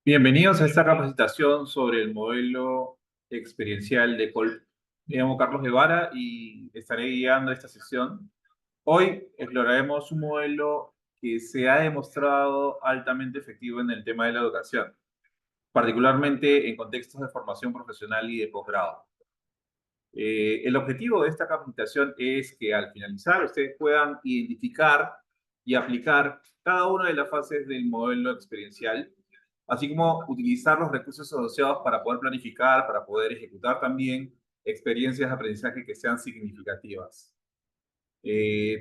Bienvenidos a esta capacitación sobre el modelo experiencial de Colp. Me llamo Carlos Guevara y estaré guiando esta sesión. Hoy exploraremos un modelo que se ha demostrado altamente efectivo en el tema de la educación, particularmente en contextos de formación profesional y de posgrado. El objetivo de esta capacitación es que al finalizar ustedes puedan identificar y aplicar cada una de las fases del modelo experiencial, así como utilizar los recursos asociados para poder planificar, para poder ejecutar también experiencias de aprendizaje que sean significativas.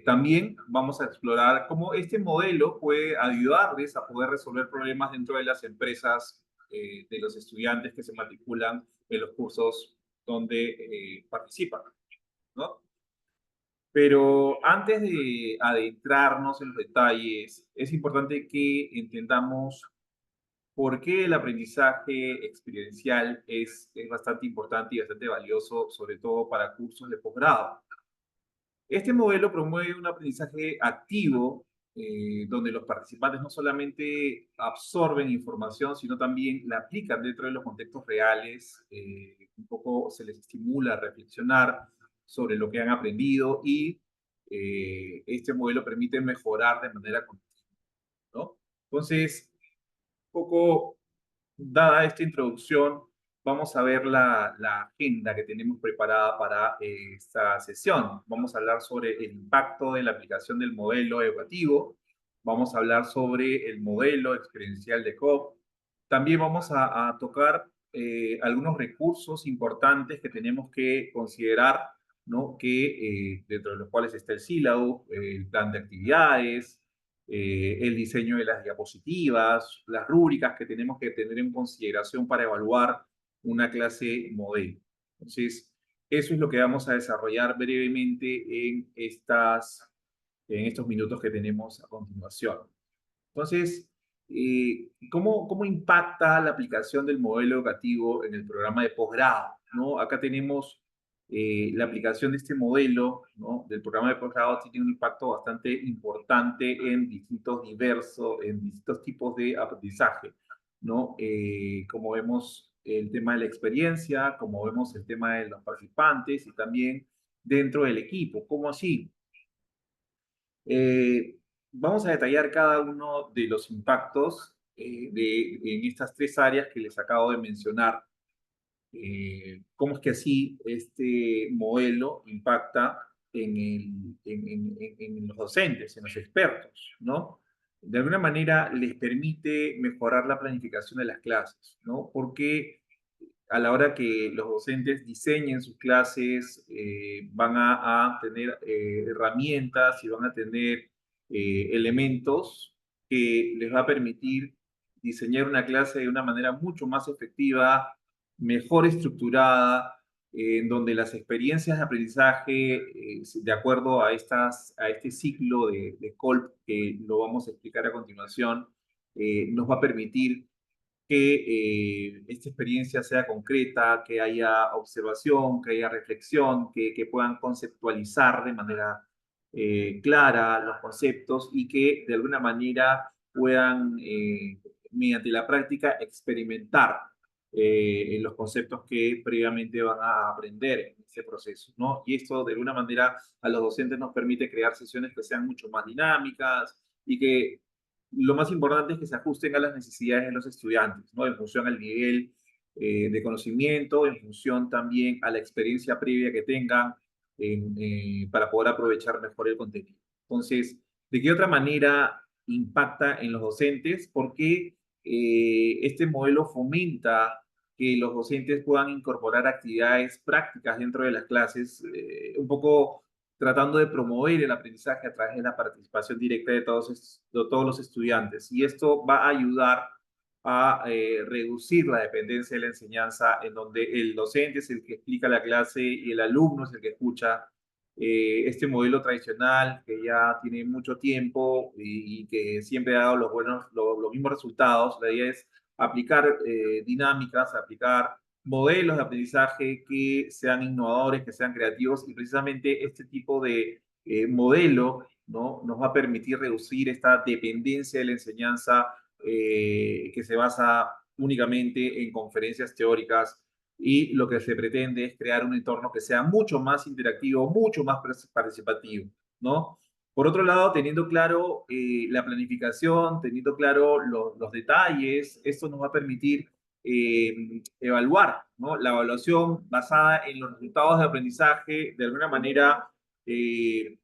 También vamos a explorar cómo este modelo puede ayudarles a poder resolver problemas dentro de las empresas de los estudiantes que se matriculan en los cursos donde participan, ¿no? Pero antes de adentrarnos en los detalles, es importante que entendamos por qué el aprendizaje experiencial es bastante importante y bastante valioso, sobre todo para cursos de posgrado. Este modelo promueve un aprendizaje activo, donde los participantes no solamente absorben información, sino también la aplican dentro de los contextos reales. Un poco se les estimula a reflexionar sobre lo que han aprendido y este modelo permite mejorar de manera continua, ¿no? Entonces, un poco dada esta introducción, vamos a ver la agenda que tenemos preparada para esta sesión. Vamos a hablar sobre el impacto de la aplicación del modelo educativo. Vamos a hablar sobre el modelo experiencial de COP. También vamos a tocar algunos recursos importantes que tenemos que considerar, ¿no? Dentro de los cuales está el sílabo, el plan de actividades, el diseño de las diapositivas, las rúbricas que tenemos que tener en consideración para evaluar una clase modelo. Entonces, eso es lo que vamos a desarrollar brevemente en estos minutos que tenemos a continuación. Entonces, ¿cómo impacta la aplicación del modelo educativo en el programa de posgrado? ¿No? Acá tenemos la aplicación de este modelo, ¿no? Del programa de posgrado tiene un impacto bastante importante en distintos tipos de aprendizaje, ¿no? Como vemos el tema de la experiencia, como vemos el tema de los participantes y también dentro del equipo. ¿Cómo así? Eh, Vamos a detallar cada uno de los impactos en estas tres áreas que les acabo de mencionar. Cómo es que así este modelo impacta en los docentes, en los expertos, ¿no? De alguna manera les permite mejorar la planificación de las clases, ¿no? Porque a la hora que los docentes diseñen sus clases, van a tener herramientas y van a tener elementos que les va a permitir diseñar una clase de una manera mucho más efectiva, mejor estructurada, en donde las experiencias de aprendizaje, de acuerdo a este ciclo de Kolb, que lo vamos a explicar a continuación, nos va a permitir que esta experiencia sea concreta, que haya observación, que haya reflexión, que puedan conceptualizar de manera clara los conceptos y que de alguna manera puedan, mediante la práctica, experimentar los conceptos que previamente van a aprender en ese proceso, ¿no? Y esto de alguna manera a los docentes nos permite crear sesiones que sean mucho más dinámicas y que lo más importante es que se ajusten a las necesidades de los estudiantes, ¿no? En función al nivel de conocimiento, en función también a la experiencia previa que tengan para poder aprovechar mejor el contenido. Entonces, ¿de qué otra manera impacta en los docentes? Porque este modelo fomenta que los docentes puedan incorporar actividades prácticas dentro de las clases, un poco tratando de promover el aprendizaje a través de la participación directa de todos los estudiantes. Y esto va a ayudar a reducir la dependencia de la enseñanza, en donde el docente es el que explica la clase y el alumno es el que escucha. Este modelo tradicional que ya tiene mucho tiempo y que siempre ha dado los mismos resultados, la idea es aplicar dinámicas, aplicar modelos de aprendizaje que sean innovadores, que sean creativos, y precisamente este tipo de modelo, ¿no? Nos va a permitir reducir esta dependencia de la enseñanza que se basa únicamente en conferencias teóricas y lo que se pretende es crear un entorno que sea mucho más interactivo, mucho más participativo, ¿no? Por otro lado, teniendo claro la planificación, teniendo claro los detalles, esto nos va a permitir evaluar, ¿no? La evaluación basada en los resultados de aprendizaje, de alguna manera, eh,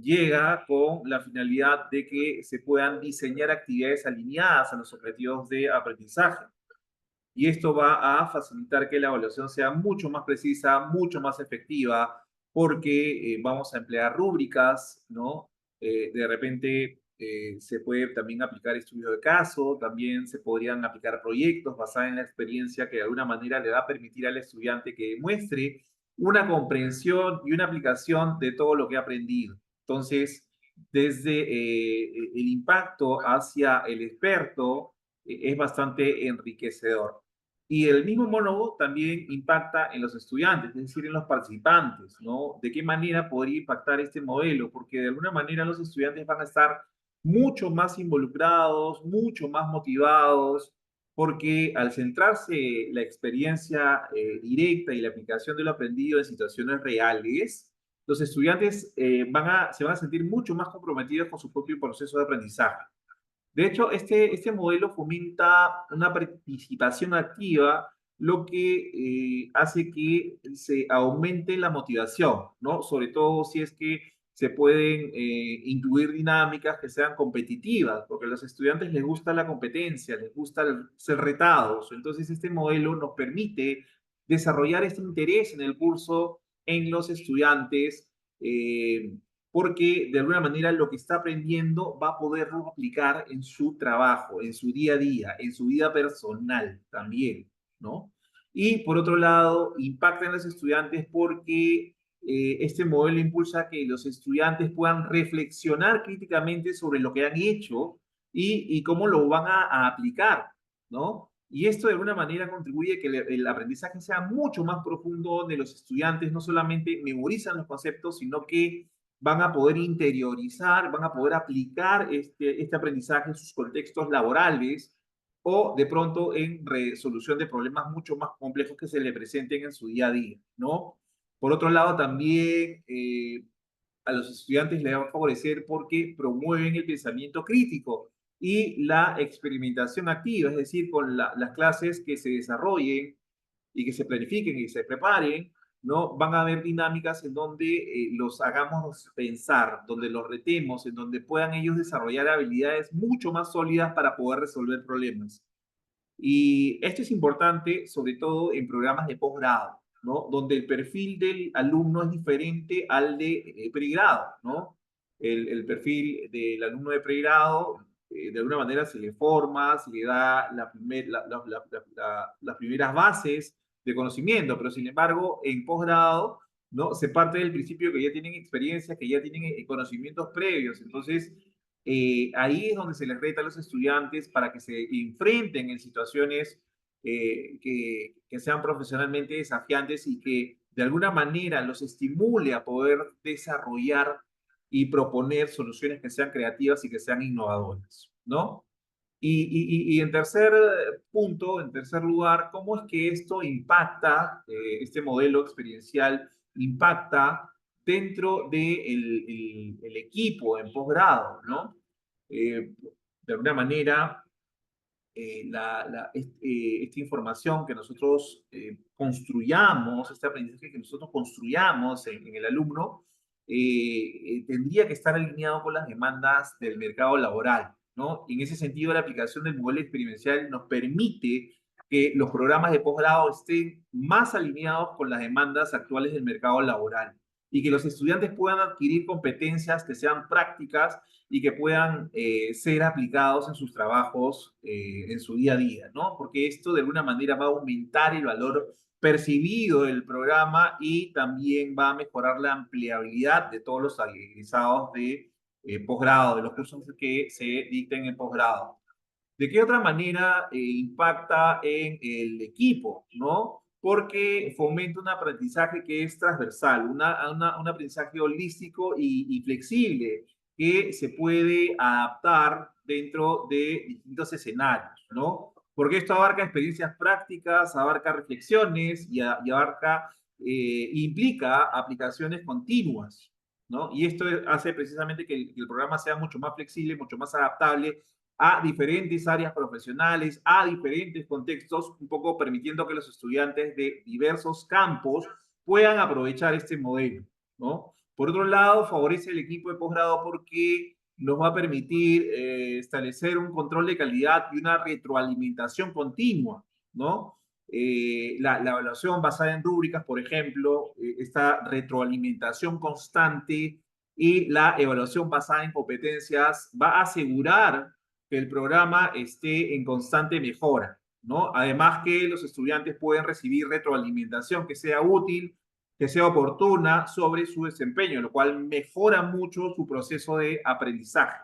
llega con la finalidad de que se puedan diseñar actividades alineadas a los objetivos de aprendizaje. Y esto va a facilitar que la evaluación sea mucho más precisa, mucho más efectiva, porque vamos a emplear rúbricas, ¿no? De repente se puede también aplicar estudios de caso, también se podrían aplicar proyectos basados en la experiencia que de alguna manera le va a permitir al estudiante que demuestre una comprensión y una aplicación de todo lo que ha aprendido. Entonces, desde el impacto hacia el experto, es bastante enriquecedor. Y el mismo monólogo también impacta en los estudiantes, es decir, en los participantes, ¿no? ¿De qué manera podría impactar este modelo? Porque de alguna manera los estudiantes van a estar mucho más involucrados, mucho más motivados, porque al centrarse la experiencia directa y la aplicación de lo aprendido en situaciones reales, los estudiantes se van a sentir mucho más comprometidos con su propio proceso de aprendizaje. De hecho, este modelo fomenta una participación activa, lo que hace que se aumente la motivación, ¿no? Sobre todo si es que se pueden incluir dinámicas que sean competitivas, porque a los estudiantes les gusta la competencia, les gusta ser retados. Entonces, este modelo nos permite desarrollar este interés en el curso en los estudiantes. Porque de alguna manera lo que está aprendiendo va a poderlo aplicar en su trabajo, en su día a día, en su vida personal también, ¿no? Y por otro lado, impacta en los estudiantes porque este modelo impulsa que los estudiantes puedan reflexionar críticamente sobre lo que han hecho y cómo lo van a aplicar, ¿no? Y esto de alguna manera contribuye a que el aprendizaje sea mucho más profundo, donde los estudiantes no solamente memorizan los conceptos, sino que van a poder interiorizar, van a poder aplicar este aprendizaje en sus contextos laborales o de pronto en resolución de problemas mucho más complejos que se le presenten en su día a día, ¿no? Por otro lado, también a los estudiantes les va a favorecer porque promueven el pensamiento crítico y la experimentación activa, es decir, con las clases que se desarrollen y que se planifiquen y se preparen, ¿no? Van a haber dinámicas en donde los hagamos pensar, donde los retemos, en donde puedan ellos desarrollar habilidades mucho más sólidas para poder resolver problemas. Y esto es importante, sobre todo en programas de posgrado, ¿no? Donde el perfil del alumno es diferente al de pregrado, ¿no? El perfil del alumno de pregrado, de alguna manera se le forma, se le da las primeras bases de conocimiento, pero sin embargo, en posgrado, ¿no? Se parte del principio que ya tienen experiencia, que ya tienen conocimientos previos. Entonces, ahí es donde se les reta a los estudiantes para que se enfrenten en situaciones que sean profesionalmente desafiantes y que de alguna manera los estimule a poder desarrollar y proponer soluciones que sean creativas y que sean innovadoras, ¿no? Y en tercer punto, en tercer lugar, ¿cómo es que esto impacta, este modelo experiencial impacta dentro del el equipo en posgrado, ¿no? De alguna manera, esta información que nosotros construyamos, este aprendizaje que nosotros construyamos en el alumno, tendría que estar alineado con las demandas del mercado laboral, ¿no? Y en ese sentido, la aplicación del modelo experiencial nos permite que los programas de posgrado estén más alineados con las demandas actuales del mercado laboral y que los estudiantes puedan adquirir competencias que sean prácticas y que puedan ser aplicados en sus trabajos, en su día a día, ¿no? Porque esto de alguna manera va a aumentar el valor percibido del programa y también va a mejorar la empleabilidad de todos los egresados de posgrado, de los cursos que se dicten en posgrado. ¿De qué otra manera impacta en el equipo, no? Porque fomenta un aprendizaje que es transversal, un aprendizaje holístico y flexible que se puede adaptar dentro de distintos escenarios, ¿no? porque esto abarca experiencias prácticas, abarca reflexiones y abarca, implica aplicaciones continuas, ¿no? Y esto hace precisamente que el programa sea mucho más flexible, mucho más adaptable a diferentes áreas profesionales, a diferentes contextos, un poco permitiendo que los estudiantes de diversos campos puedan aprovechar este modelo, ¿no? Por otro lado, favorece el equipo de posgrado porque nos va a permitir establecer un control de calidad y una retroalimentación continua, ¿no? La evaluación basada en rúbricas, por ejemplo, esta retroalimentación constante y la evaluación basada en competencias va a asegurar que el programa esté en constante mejora, ¿no? Además que los estudiantes pueden recibir retroalimentación que sea útil, que sea oportuna sobre su desempeño, lo cual mejora mucho su proceso de aprendizaje.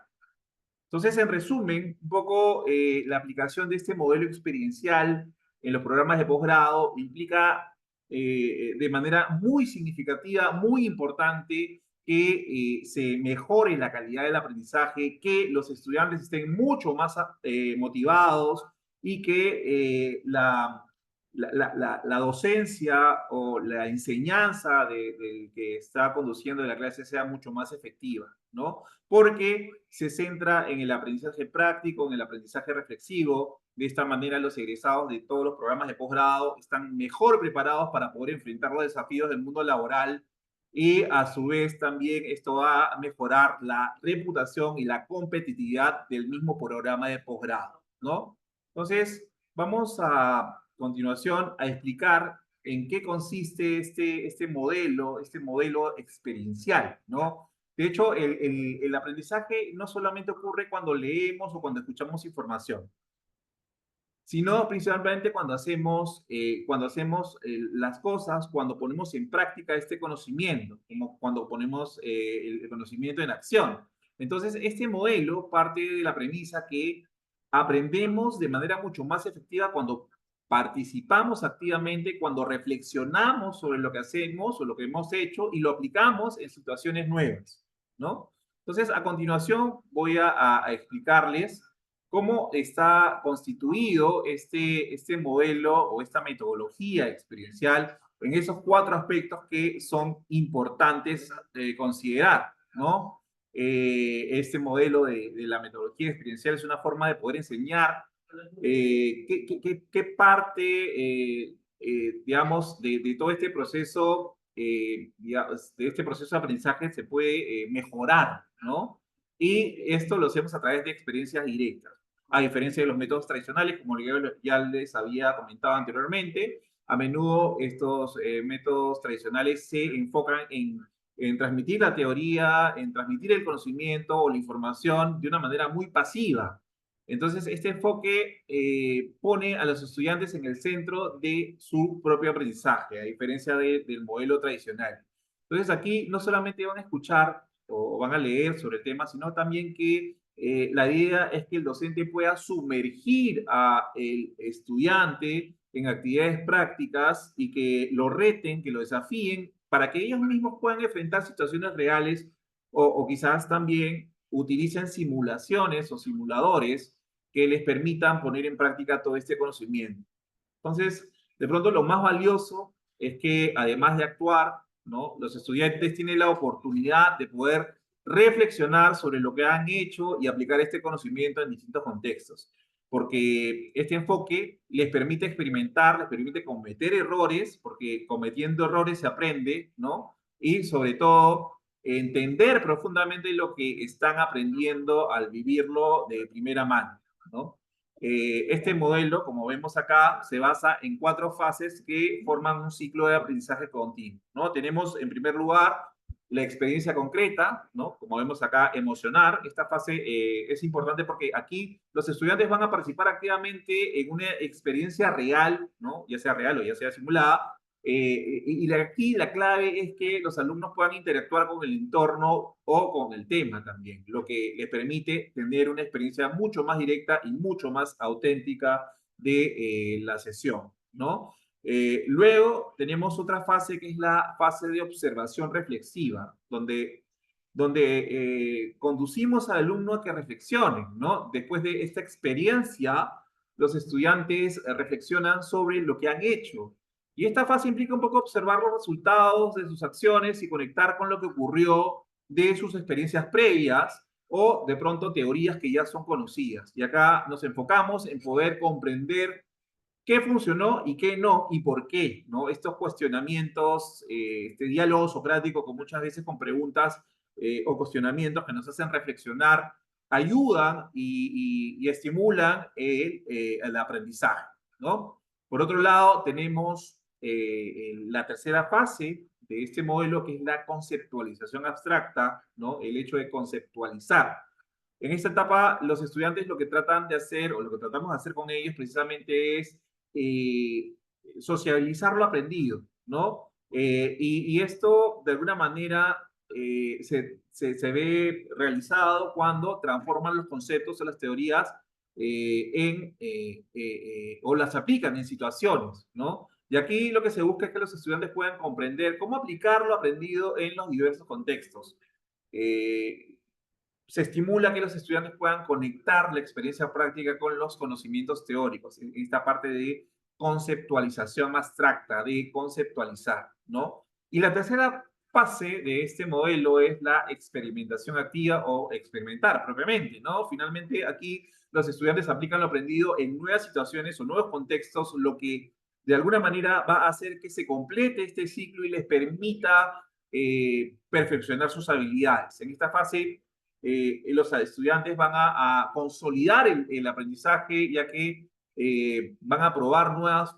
Entonces, en resumen, un poco la aplicación de este modelo experiencial en los programas de posgrado implica de manera muy significativa, muy importante, que se mejore la calidad del aprendizaje, que los estudiantes estén mucho más motivados y que la docencia o la enseñanza del que está conduciendo la clase sea mucho más efectiva, ¿no? Porque se centra en el aprendizaje práctico, en el aprendizaje reflexivo. De esta manera, los egresados de todos los programas de posgrado están mejor preparados para poder enfrentar los desafíos del mundo laboral y a su vez también esto va a mejorar la reputación y la competitividad del mismo programa de posgrado, ¿no? Entonces, vamos a continuación a explicar en qué consiste este modelo experiencial, ¿no? De hecho, el aprendizaje no solamente ocurre cuando leemos o cuando escuchamos información, sino principalmente cuando hacemos las cosas, cuando ponemos en práctica este conocimiento, como cuando ponemos el conocimiento en acción. Entonces, este modelo parte de la premisa que aprendemos de manera mucho más efectiva cuando participamos activamente, cuando reflexionamos sobre lo que hacemos o lo que hemos hecho y lo aplicamos en situaciones nuevas, ¿no? Entonces, a continuación voy a explicarles cómo está constituido este modelo o esta metodología experiencial en esos cuatro aspectos que son importantes considerar, ¿no? Este modelo de la metodología experiencial es una forma de poder enseñar qué parte, digamos, de todo este proceso, digamos, de este proceso de aprendizaje se puede mejorar, ¿no? Y esto lo hacemos a través de experiencias directas. A diferencia de los métodos tradicionales, como ya les había comentado anteriormente, a menudo estos métodos tradicionales se enfocan en transmitir la teoría, en transmitir el conocimiento o la información de una manera muy pasiva. Entonces, este enfoque pone a los estudiantes en el centro de su propio aprendizaje, a diferencia del modelo tradicional. Entonces, aquí no solamente van a escuchar o van a leer sobre el tema, sino también que la idea es que el docente pueda sumergir al estudiante en actividades prácticas y que lo reten, que lo desafíen, para que ellos mismos puedan enfrentar situaciones reales o quizás también utilicen simulaciones o simuladores que les permitan poner en práctica todo este conocimiento. Entonces, de pronto lo más valioso es que además de actuar, ¿no? Los estudiantes tienen la oportunidad de poder reflexionar sobre lo que han hecho y aplicar este conocimiento en distintos contextos. Porque este enfoque les permite experimentar, les permite cometer errores, porque cometiendo errores se aprende, ¿no? Y sobre todo, entender profundamente lo que están aprendiendo al vivirlo de primera mano, ¿no? Este modelo, como vemos acá, se basa en cuatro fases que forman un ciclo de aprendizaje continuo, ¿no? Tenemos, en primer lugar, la experiencia concreta, ¿no? Como vemos acá, emocionar. Esta fase es importante porque aquí los estudiantes van a participar activamente en una experiencia real, ¿no? Ya sea real o ya sea simulada, y aquí la clave es que los alumnos puedan interactuar con el entorno o con el tema también, lo que les permite tener una experiencia mucho más directa y mucho más auténtica de la sesión, ¿no? Luego tenemos otra fase que es la fase de observación reflexiva, donde conducimos al alumno a que reflexione, ¿no? Después de esta experiencia, los estudiantes reflexionan sobre lo que han hecho. Y esta fase implica un poco observar los resultados de sus acciones y conectar con lo que ocurrió de sus experiencias previas o de pronto teorías que ya son conocidas. Y acá nos enfocamos en poder comprender qué funcionó y qué no y por qué, ¿no? Estos cuestionamientos, este diálogo socrático con muchas veces con preguntas o cuestionamientos que nos hacen reflexionar, ayudan y estimulan el aprendizaje, ¿no? Por otro lado, tenemos la tercera fase de este modelo, que es la conceptualización abstracta, ¿no? El hecho de conceptualizar. En esta etapa, los estudiantes lo que tratan de hacer, o lo que tratamos de hacer con ellos precisamente es eh, sociabilizar lo aprendido, ¿no? Y esto, de alguna manera, se ve realizado cuando transforman los conceptos o las teorías o las aplican en situaciones, ¿no? Y aquí lo que se busca es que los estudiantes puedan comprender cómo aplicar lo aprendido en los diversos contextos. Eh, Se estimula que los estudiantes puedan conectar la experiencia práctica con los conocimientos teóricos, en esta parte de conceptualización abstracta, de conceptualizar, ¿no? Y la tercera fase de este modelo es la experimentación activa o experimentar propiamente, ¿no? Finalmente, aquí los estudiantes aplican lo aprendido en nuevas situaciones o nuevos contextos, lo que de alguna manera va a hacer que se complete este ciclo y les permita perfeccionar sus habilidades. En esta fase, los estudiantes van a consolidar el aprendizaje, ya que van a probar nuevas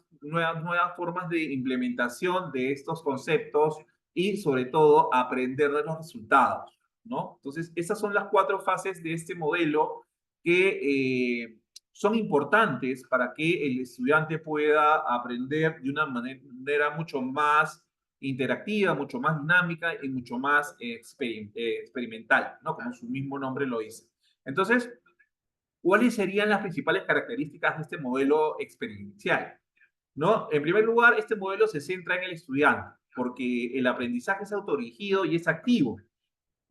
formas de implementación de estos conceptos y sobre todo aprender de los resultados, ¿no? Entonces, esas son las cuatro fases de este modelo que son importantes para que el estudiante pueda aprender de una manera mucho más interactiva, mucho más dinámica y mucho más experimental, ¿no? Como su mismo nombre lo dice. Entonces, ¿cuáles serían las principales características de este modelo experiencial? ¿No? En primer lugar, este modelo se centra en el estudiante, porque el aprendizaje es autodirigido y es activo.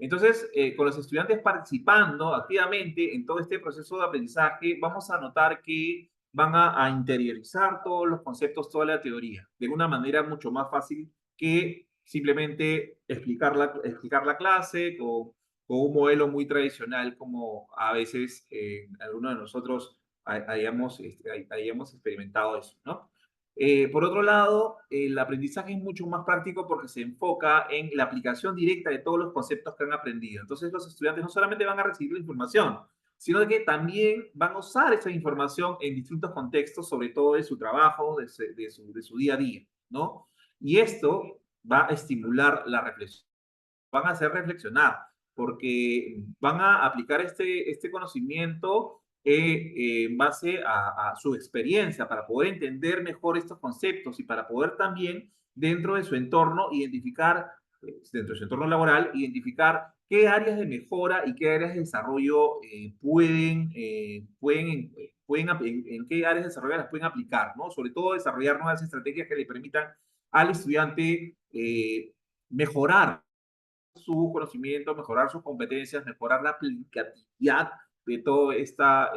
Entonces, con los estudiantes participando activamente en todo este proceso de aprendizaje, vamos a notar que van a interiorizar todos los conceptos, toda la teoría, de una manera mucho más fácil que simplemente explicar la clase con un modelo muy tradicional como a veces algunos de nosotros hayamos experimentado eso, ¿no? Por otro lado, el aprendizaje es mucho más práctico porque se enfoca en la aplicación directa de todos los conceptos que han aprendido. Entonces, los estudiantes no solamente van a recibir la información, sino que también van a usar esa información en distintos contextos, sobre todo de su trabajo, de su día a día, ¿no? Y esto va a estimular la reflexión, van a hacer reflexionar, porque van a aplicar este conocimiento en base a su experiencia para poder entender mejor estos conceptos y para poder también dentro de su entorno identificar, dentro de su entorno laboral, identificar qué áreas de mejora y qué áreas de desarrollo en qué áreas de desarrollo las pueden aplicar, ¿no? Sobre todo desarrollar nuevas estrategias que le permitan al estudiante mejorar su conocimiento, mejorar sus competencias, mejorar la aplicatividad de toda esta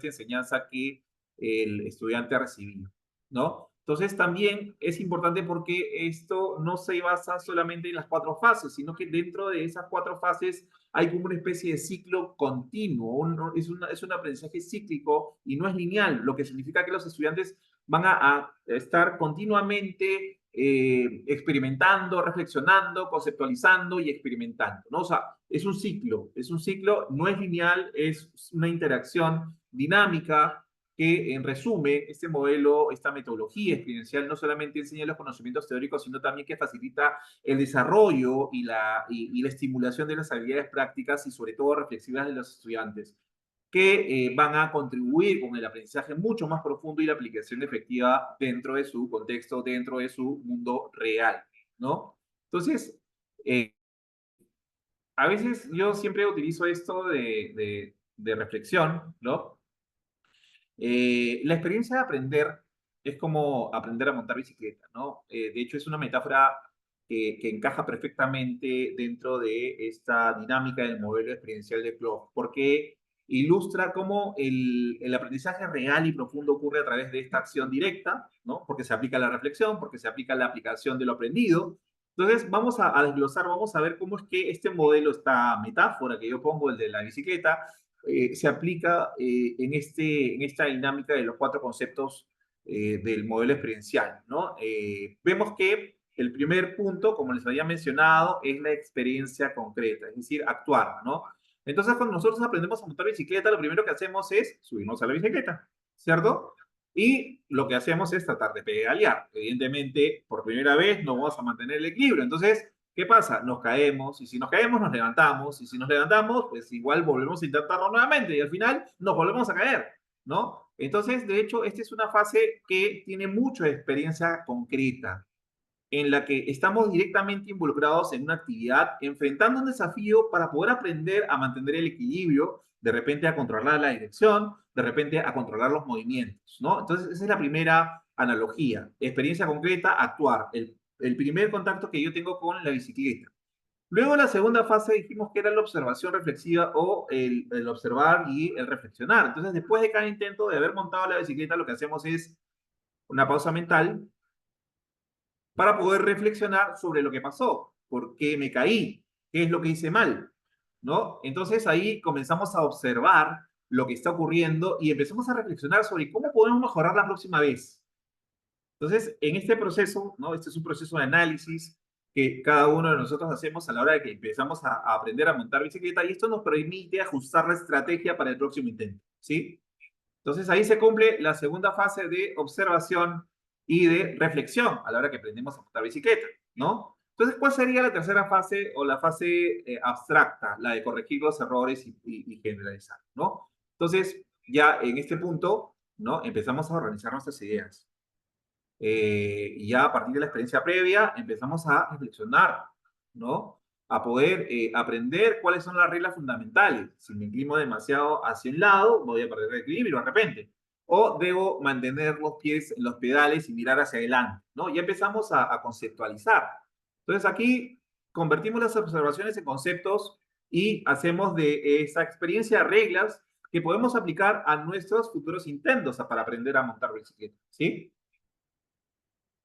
enseñanza que el estudiante ha recibido, ¿no? Entonces también es importante porque esto no se basa solamente en las cuatro fases, sino que dentro de esas cuatro fases hay como una especie de ciclo continuo, es un aprendizaje cíclico y no es lineal, lo que significa que los estudiantes van a estar continuamente experimentando, reflexionando, conceptualizando y experimentando, ¿no? O sea, es un ciclo, no es lineal, es una interacción dinámica que, en resumen, este modelo, esta metodología experiencial no solamente enseña los conocimientos teóricos, sino también que facilita el desarrollo y la estimulación de las habilidades prácticas y sobre todo reflexivas de los estudiantes que van a contribuir con el aprendizaje mucho más profundo y la aplicación efectiva dentro de su contexto, dentro de su mundo real, ¿no? Entonces, eh, a veces yo siempre utilizo esto de reflexión, ¿no? La experiencia de aprender es como aprender a montar bicicleta, ¿no? De hecho, es una metáfora que encaja perfectamente dentro de esta dinámica del modelo experiencial de Clough, porque ilustra cómo el aprendizaje real y profundo ocurre a través de esta acción directa, ¿no? Porque se aplica la reflexión, porque se aplica la aplicación de lo aprendido. Entonces, vamos a desglosar, vamos a ver cómo es que este modelo, esta metáfora que yo pongo, el de la bicicleta, se aplica en esta dinámica de los cuatro conceptos del modelo experiencial, ¿no? Vemos que el primer punto, como les había mencionado, es la experiencia concreta, es decir, actuar, ¿no? Entonces, cuando nosotros aprendemos a montar bicicleta, lo primero que hacemos es subirnos a la bicicleta, ¿cierto? Y lo que hacemos es tratar de pedalear. Evidentemente, por primera vez no vamos a mantener el equilibrio. Entonces, ¿qué pasa? Nos caemos, y si nos caemos, nos levantamos, y si nos levantamos, pues igual volvemos a intentarlo nuevamente, y al final nos volvemos a caer, ¿no? Entonces, de hecho, esta es una fase que tiene mucha experiencia concreta, en la que estamos directamente involucrados en una actividad, enfrentando un desafío para poder aprender a mantener el equilibrio, de repente a controlar la dirección, de repente a controlar los movimientos, ¿no? Entonces, esa es la primera analogía. Experiencia concreta, actuar. El primer contacto que yo tengo con la bicicleta. Luego la segunda fase dijimos que era la observación reflexiva o el observar y el reflexionar. Entonces, después de cada intento de haber montado la bicicleta, lo que hacemos es una pausa mental para poder reflexionar sobre lo que pasó, por qué me caí, qué es lo que hice mal, ¿no? Entonces ahí comenzamos a observar lo que está ocurriendo y empezamos a reflexionar sobre cómo podemos mejorar la próxima vez. Entonces, en este proceso, ¿no? Este es un proceso de análisis que cada uno de nosotros hacemos a la hora de que empezamos a aprender a montar bicicleta y esto nos permite ajustar la estrategia para el próximo intento, ¿sí? Entonces ahí se cumple la segunda fase de observación y de reflexión a la hora que aprendemos a montar bicicleta, ¿no? Entonces, ¿cuál sería la tercera fase o la fase abstracta, la de corregir los errores y generalizar, ¿no? Entonces, ya en este punto, ¿no? Empezamos a organizar nuestras ideas. Y ya a partir de la experiencia previa empezamos a reflexionar, ¿no? A poder aprender cuáles son las reglas fundamentales. Si me inclino demasiado hacia un lado, voy a perder el equilibrio de repente. O debo mantener los pies en los pedales y mirar hacia adelante, ¿no? Ya empezamos a conceptualizar. Entonces aquí convertimos las observaciones en conceptos y hacemos de esa experiencia reglas que podemos aplicar a nuestros futuros intentos para aprender a montar bicicleta, ¿sí?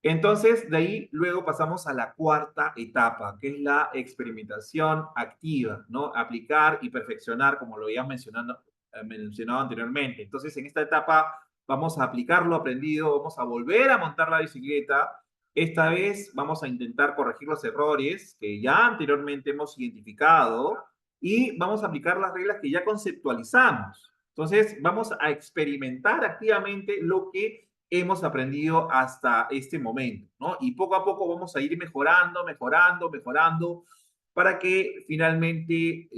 Entonces, de ahí luego pasamos a la cuarta etapa, que es la experimentación activa, ¿no? Aplicar y perfeccionar, como lo había mencionado anteriormente. Entonces, en esta etapa vamos a aplicar lo aprendido, vamos a volver a montar la bicicleta. Esta vez vamos a intentar corregir los errores que ya anteriormente hemos identificado y vamos a aplicar las reglas que ya conceptualizamos. Entonces, vamos a experimentar activamente lo que hemos aprendido hasta este momento, ¿no? Y poco a poco vamos a ir mejorando, mejorando, mejorando, para que finalmente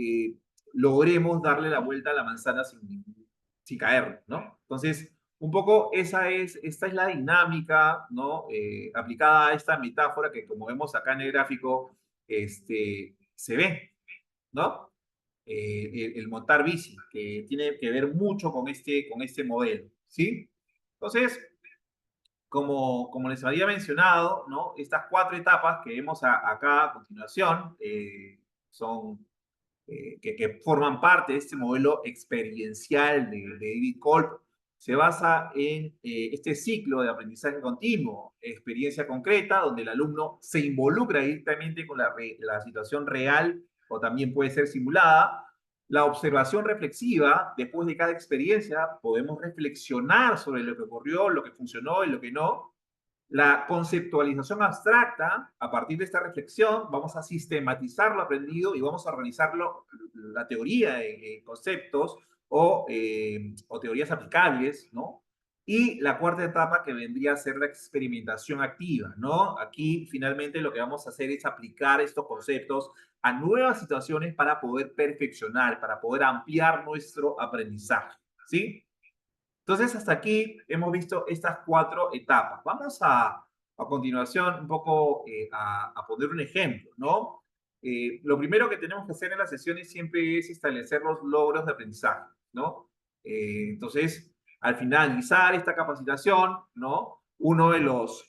logremos darle la vuelta a la manzana sin caer, ¿no? Entonces, un poco esta es la dinámica, ¿no? Aplicada a esta metáfora que como vemos acá en el gráfico, se ve, ¿no? El montar bici, que tiene que ver mucho con este modelo, ¿sí? Entonces, como les había mencionado, ¿no? Estas cuatro etapas que vemos acá a continuación son que forman parte de este modelo experiencial de David Kolb. Se basa en este ciclo de aprendizaje continuo, experiencia concreta, donde el alumno se involucra directamente con la situación real o también puede ser simulada. La observación reflexiva, después de cada experiencia, podemos reflexionar sobre lo que ocurrió, lo que funcionó y lo que no. La conceptualización abstracta, a partir de esta reflexión, vamos a sistematizar lo aprendido y vamos a organizarlo, la teoría en conceptos o teorías aplicables, ¿no? Y la cuarta etapa que vendría a ser la experimentación activa, ¿no? Aquí finalmente lo que vamos a hacer es aplicar estos conceptos a nuevas situaciones para poder perfeccionar, para poder ampliar nuestro aprendizaje, ¿sí? Entonces, hasta aquí hemos visto estas cuatro etapas. Vamos a continuación un poco a poner un ejemplo, ¿no? Lo primero que tenemos que hacer en las sesiones siempre es establecer los logros de aprendizaje, ¿no? Entonces, al finalizar esta capacitación, ¿no? Uno de los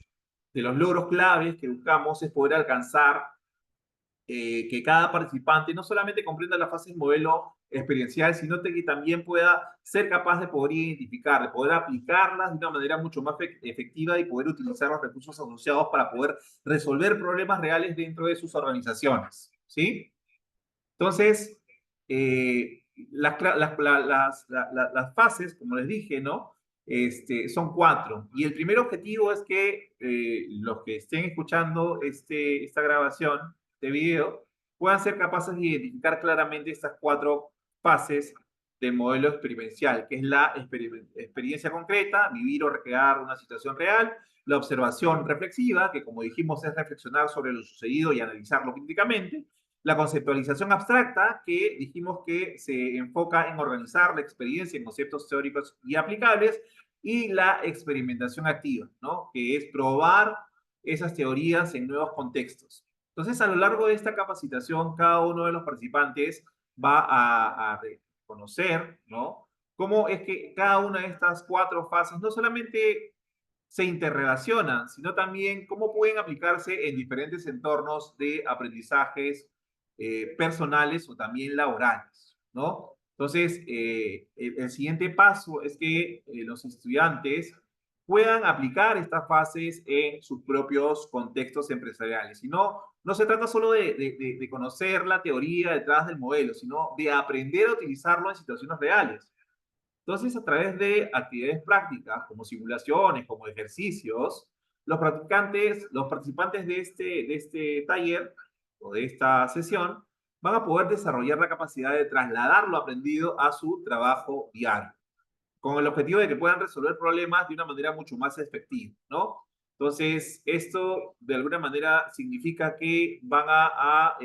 logros claves que buscamos es poder alcanzar que cada participante no solamente comprenda la fase del modelo experiencial, sino que también pueda ser capaz de poder identificar, de poder aplicarlas de una manera mucho más efectiva y poder utilizar los recursos asociados para poder resolver problemas reales dentro de sus organizaciones, ¿sí? Entonces, las fases, como les dije, ¿no? Son cuatro. Y el primer objetivo es que los que estén escuchando esta grabación, este video, puedan ser capaces de identificar claramente estas cuatro fases del modelo experiencial, que es la experiencia concreta, vivir o recrear una situación real, la observación reflexiva, que como dijimos es reflexionar sobre lo sucedido y analizarlo críticamente, la conceptualización abstracta, que dijimos que se enfoca en organizar la experiencia en conceptos teóricos y aplicables, y la experimentación activa, ¿no? Que es probar esas teorías en nuevos contextos. Entonces, a lo largo de esta capacitación, cada uno de los participantes va a reconocer, ¿no? Cómo es que cada una de estas cuatro fases no solamente se interrelacionan, sino también cómo pueden aplicarse en diferentes entornos de aprendizajes personales o también laborales, ¿no? Entonces, el siguiente paso es que los estudiantes puedan aplicar estas fases en sus propios contextos empresariales. Y no se trata solo de conocer la teoría detrás del modelo, sino de aprender a utilizarlo en situaciones reales. Entonces, a través de actividades prácticas, como simulaciones, como ejercicios, los participantes de este taller o de esta sesión, van a poder desarrollar la capacidad de trasladar lo aprendido a su trabajo diario, con el objetivo de que puedan resolver problemas de una manera mucho más efectiva, ¿no? Entonces, esto de alguna manera significa que van a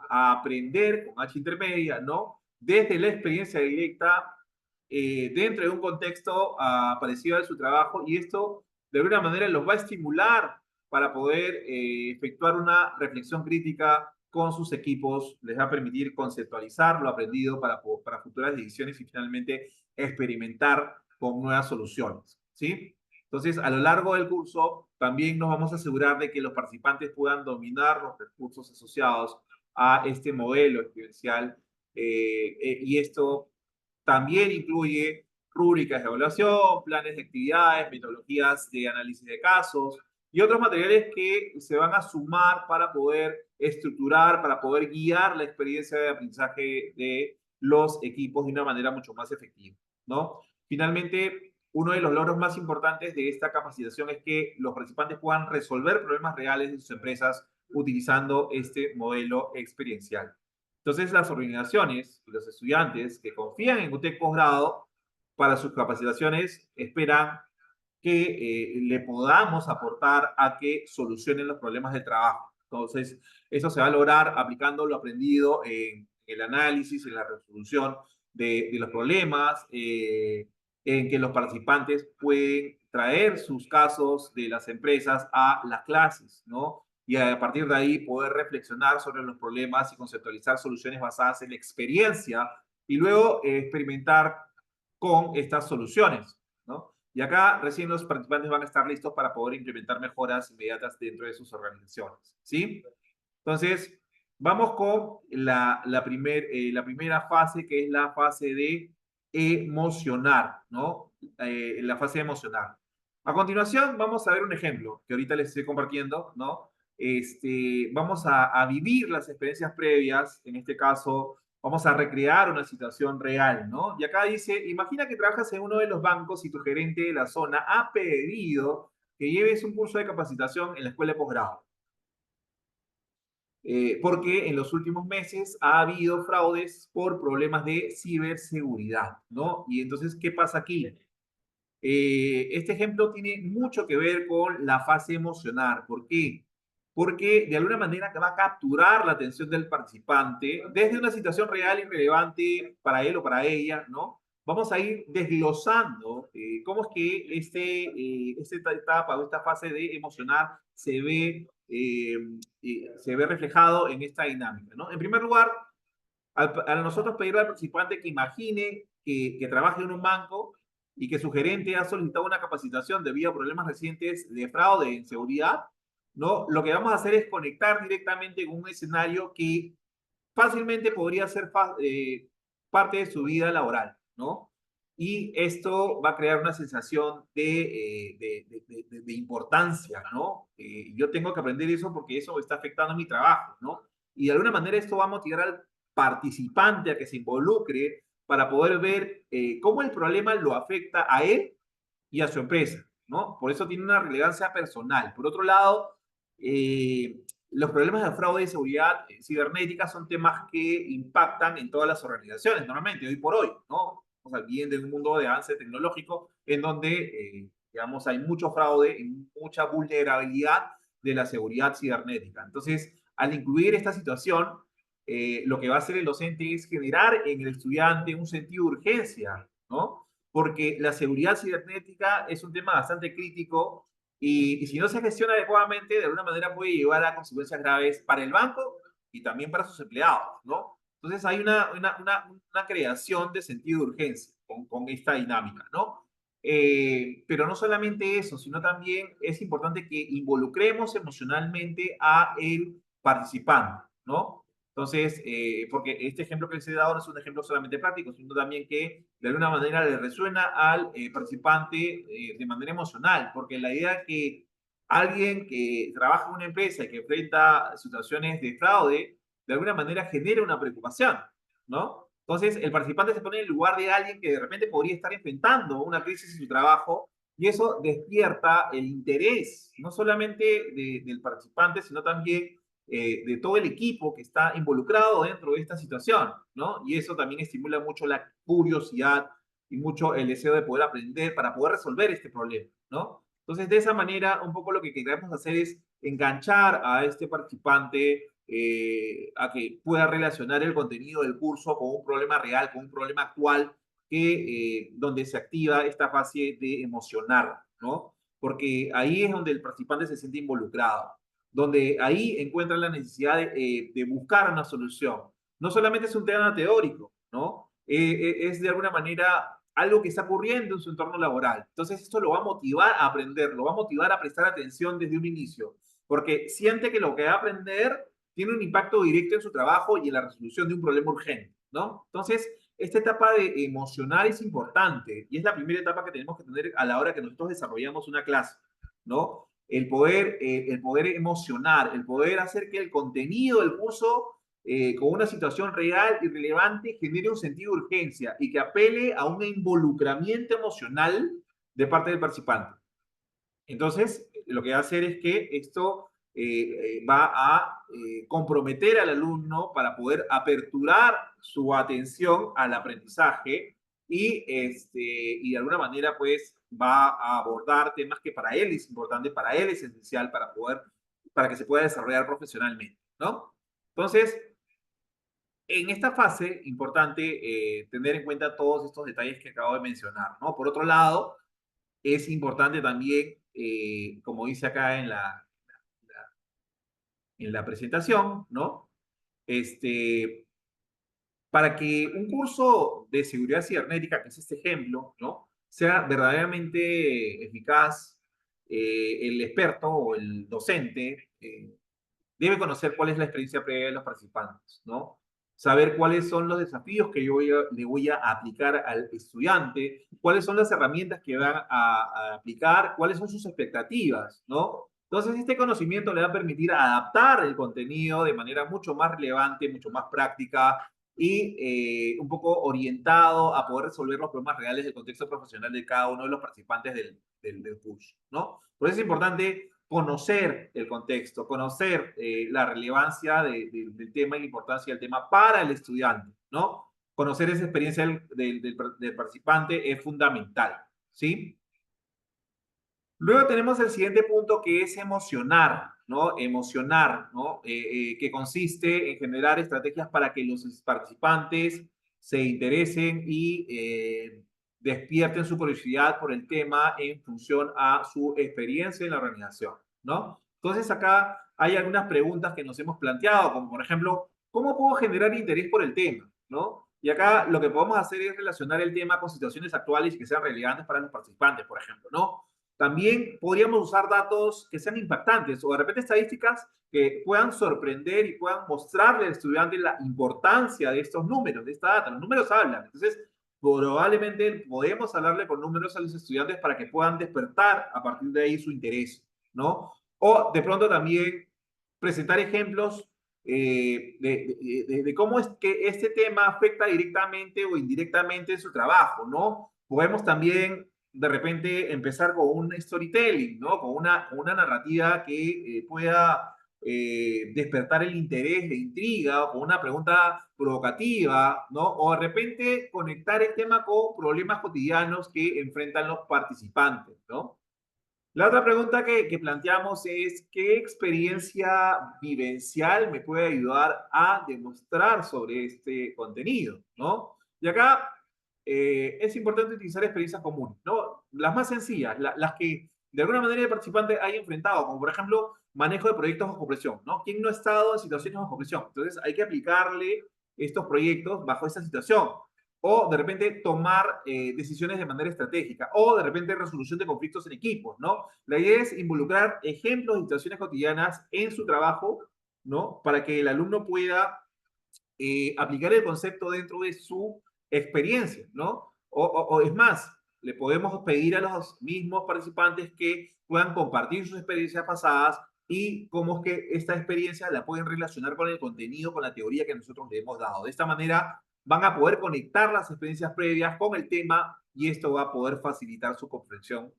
aprender con H intermedia, ¿no? Desde la experiencia directa, dentro de un contexto parecido a su trabajo, y esto de alguna manera los va a estimular para poder efectuar una reflexión crítica con sus equipos, les va a permitir conceptualizar lo aprendido para futuras decisiones y finalmente experimentar con nuevas soluciones, ¿sí? Entonces, a lo largo del curso, también nos vamos a asegurar de que los participantes puedan dominar los recursos asociados a este modelo experiencial, y esto también incluye rúbricas de evaluación, planes de actividades, metodologías de análisis de casos y otros materiales que se van a sumar para poder estructurar, para poder guiar la experiencia de aprendizaje de los equipos de una manera mucho más efectiva, ¿no? Finalmente, uno de los logros más importantes de esta capacitación es que los participantes puedan resolver problemas reales de sus empresas utilizando este modelo experiencial. Entonces, las organizaciones y los estudiantes que confían en UTEC Posgrado para sus capacitaciones esperan que le podamos aportar a que solucionen los problemas de trabajo. Entonces, eso se va a lograr aplicando lo aprendido en el análisis, en la resolución de los problemas, en que los participantes pueden traer sus casos de las empresas a las clases, ¿no? Y a partir de ahí poder reflexionar sobre los problemas y conceptualizar soluciones basadas en la experiencia y luego experimentar con estas soluciones, ¿no? Y acá recién los participantes van a estar listos para poder implementar mejoras inmediatas dentro de sus organizaciones, ¿sí? Entonces, vamos con la primera fase, que es la fase de emocionar, ¿no? La fase de emocionar. A continuación, vamos a ver un ejemplo que ahorita les estoy compartiendo, ¿no? Vamos a vivir las experiencias previas, en este caso, vamos a recrear una situación real, ¿no? Y acá dice, imagina que trabajas en uno de los bancos y tu gerente de la zona ha pedido que lleves un curso de capacitación en la escuela de posgrado. Porque en los últimos meses ha habido fraudes por problemas de ciberseguridad, ¿no? Y entonces, ¿qué pasa aquí? Este ejemplo tiene mucho que ver con la fase emocional. ¿Por qué? Porque de alguna manera va a capturar la atención del participante desde una situación real y relevante para él o para ella, ¿no? Vamos a ir desglosando cómo es que esta etapa o esta fase de emocionar se ve reflejado en esta dinámica, ¿no? En primer lugar, al nosotros pedirle al participante que imagine que trabaje en un banco y que su gerente ha solicitado una capacitación debido a problemas recientes de fraude en seguridad, ¿no? Lo que vamos a hacer es conectar directamente con un escenario que fácilmente podría ser parte de su vida laboral, ¿no? Y esto va a crear una sensación de importancia, ¿no? Yo tengo que aprender eso porque eso está afectando mi trabajo, ¿no? Y de alguna manera esto va a motivar al participante a que se involucre para poder ver cómo el problema lo afecta a él y a su empresa, ¿no? Por eso tiene una relevancia personal. Por otro lado, los problemas de fraude y seguridad cibernética son temas que impactan en todas las organizaciones, normalmente, hoy por hoy, ¿no? O sea, vienen de un mundo de avance tecnológico en donde, digamos, hay mucho fraude y mucha vulnerabilidad de la seguridad cibernética. Entonces, al incluir esta situación, lo que va a hacer el docente es generar en el estudiante un sentido de urgencia, ¿no? Porque la seguridad cibernética es un tema bastante crítico y si no se gestiona adecuadamente, de alguna manera puede llevar a consecuencias graves para el banco y también para sus empleados, ¿no? Entonces hay una creación de sentido de urgencia con esta dinámica, ¿no? Pero no solamente eso, sino también es importante que involucremos emocionalmente a el participante, ¿no? Entonces, porque este ejemplo que les he dado no es un ejemplo solamente práctico, sino también que de alguna manera le resuena al participante de manera emocional, porque la idea es que alguien que trabaja en una empresa y que enfrenta situaciones de fraude, de alguna manera genera una preocupación, ¿no? Entonces, el participante se pone en el lugar de alguien que de repente podría estar enfrentando una crisis en su trabajo y eso despierta el interés, no solamente del participante, sino también de todo el equipo que está involucrado dentro de esta situación, ¿no? Y eso también estimula mucho la curiosidad y mucho el deseo de poder aprender para poder resolver este problema, ¿no? Entonces, de esa manera, un poco lo que queremos hacer es enganchar a este participante a que pueda relacionar el contenido del curso con un problema real, con un problema actual, donde se activa esta fase de emocionar, ¿no? Porque ahí es donde el participante se siente involucrado, donde ahí encuentra la necesidad de buscar una solución. No solamente es un tema teórico, ¿no? Es de alguna manera algo que está ocurriendo en su entorno laboral. Entonces esto lo va a motivar a aprender, lo va a motivar a prestar atención desde un inicio, porque siente que lo que va a aprender tiene un impacto directo en su trabajo y en la resolución de un problema urgente, ¿no? Entonces, esta etapa de emocional es importante y es la primera etapa que tenemos que tener a la hora que nosotros desarrollamos una clase, ¿no? El poder emocionar, el poder hacer que el contenido del curso con una situación real y relevante genere un sentido de urgencia y que apele a un involucramiento emocional de parte del participante. Entonces, lo que va a hacer es que esto va a comprometer al alumno para poder aperturar su atención al aprendizaje y de alguna manera pues va a abordar temas que para él es importante, para él es esencial para que se pueda desarrollar profesionalmente, ¿no? Entonces, en esta fase, importante tener en cuenta todos estos detalles que acabo de mencionar, ¿no? Por otro lado, es importante también, como dice acá en la presentación, ¿no? Este, para que un curso de seguridad cibernética, que es este ejemplo, ¿no? Sea verdaderamente eficaz, el experto o el docente debe conocer cuál es la experiencia previa de los participantes, ¿no? Saber cuáles son los desafíos que le voy a aplicar al estudiante, cuáles son las herramientas que van a aplicar, cuáles son sus expectativas, ¿no? Entonces, este conocimiento le va a permitir adaptar el contenido de manera mucho más relevante, mucho más práctica y un poco orientado a poder resolver los problemas reales del contexto profesional de cada uno de los participantes del curso, ¿no? Por eso es importante conocer el contexto, conocer la relevancia del tema y la importancia del tema para el estudiante, ¿no? Conocer esa experiencia del participante es fundamental, ¿sí? Luego tenemos el siguiente punto que es emocionar, ¿no? Emocionar, ¿no? Que consiste en generar estrategias para que los participantes se interesen y despierten su curiosidad por el tema en función a su experiencia en la organización, ¿no? Entonces acá hay algunas preguntas que nos hemos planteado, como por ejemplo, ¿cómo puedo generar interés por el tema, ¿no? Y acá lo que podemos hacer es relacionar el tema con situaciones actuales que sean relevantes para los participantes, por ejemplo, ¿no? También podríamos usar datos que sean impactantes o de repente estadísticas que puedan sorprender y puedan mostrarle al estudiante la importancia de estos números, de esta data. Los números hablan. Entonces, probablemente podemos hablarle con números a los estudiantes para que puedan despertar a partir de ahí su interés, ¿no? O de pronto también presentar ejemplos de cómo es que este tema afecta directamente o indirectamente en su trabajo, ¿no? Podemos también de repente empezar con un storytelling, ¿no? Con una narrativa que pueda despertar el interés, la intriga, o con una pregunta provocativa, ¿no? O de repente conectar el tema con problemas cotidianos que enfrentan los participantes, ¿no? La otra pregunta que planteamos es, ¿qué experiencia vivencial me puede ayudar a demostrar sobre este contenido? ¿No? Y acá es importante utilizar experiencias comunes, ¿no? Las más sencillas, las que de alguna manera el participante haya enfrentado, como por ejemplo, manejo de proyectos bajo presión, ¿no? ¿Quién no ha estado en situaciones bajo presión? Entonces hay que aplicarle estos proyectos bajo esa situación o de repente tomar decisiones de manera estratégica, o de repente resolución de conflictos en equipos, ¿no? La idea es involucrar ejemplos de situaciones cotidianas en su trabajo, ¿no? Para que el alumno pueda aplicar el concepto dentro de su experiencia, ¿no? O es más, le podemos pedir a los mismos participantes que puedan compartir sus experiencias pasadas y cómo es que esta experiencia la pueden relacionar con el contenido, con la teoría que nosotros le hemos dado. De esta manera van a poder conectar las experiencias previas con el tema y esto va a poder facilitar su comprensión,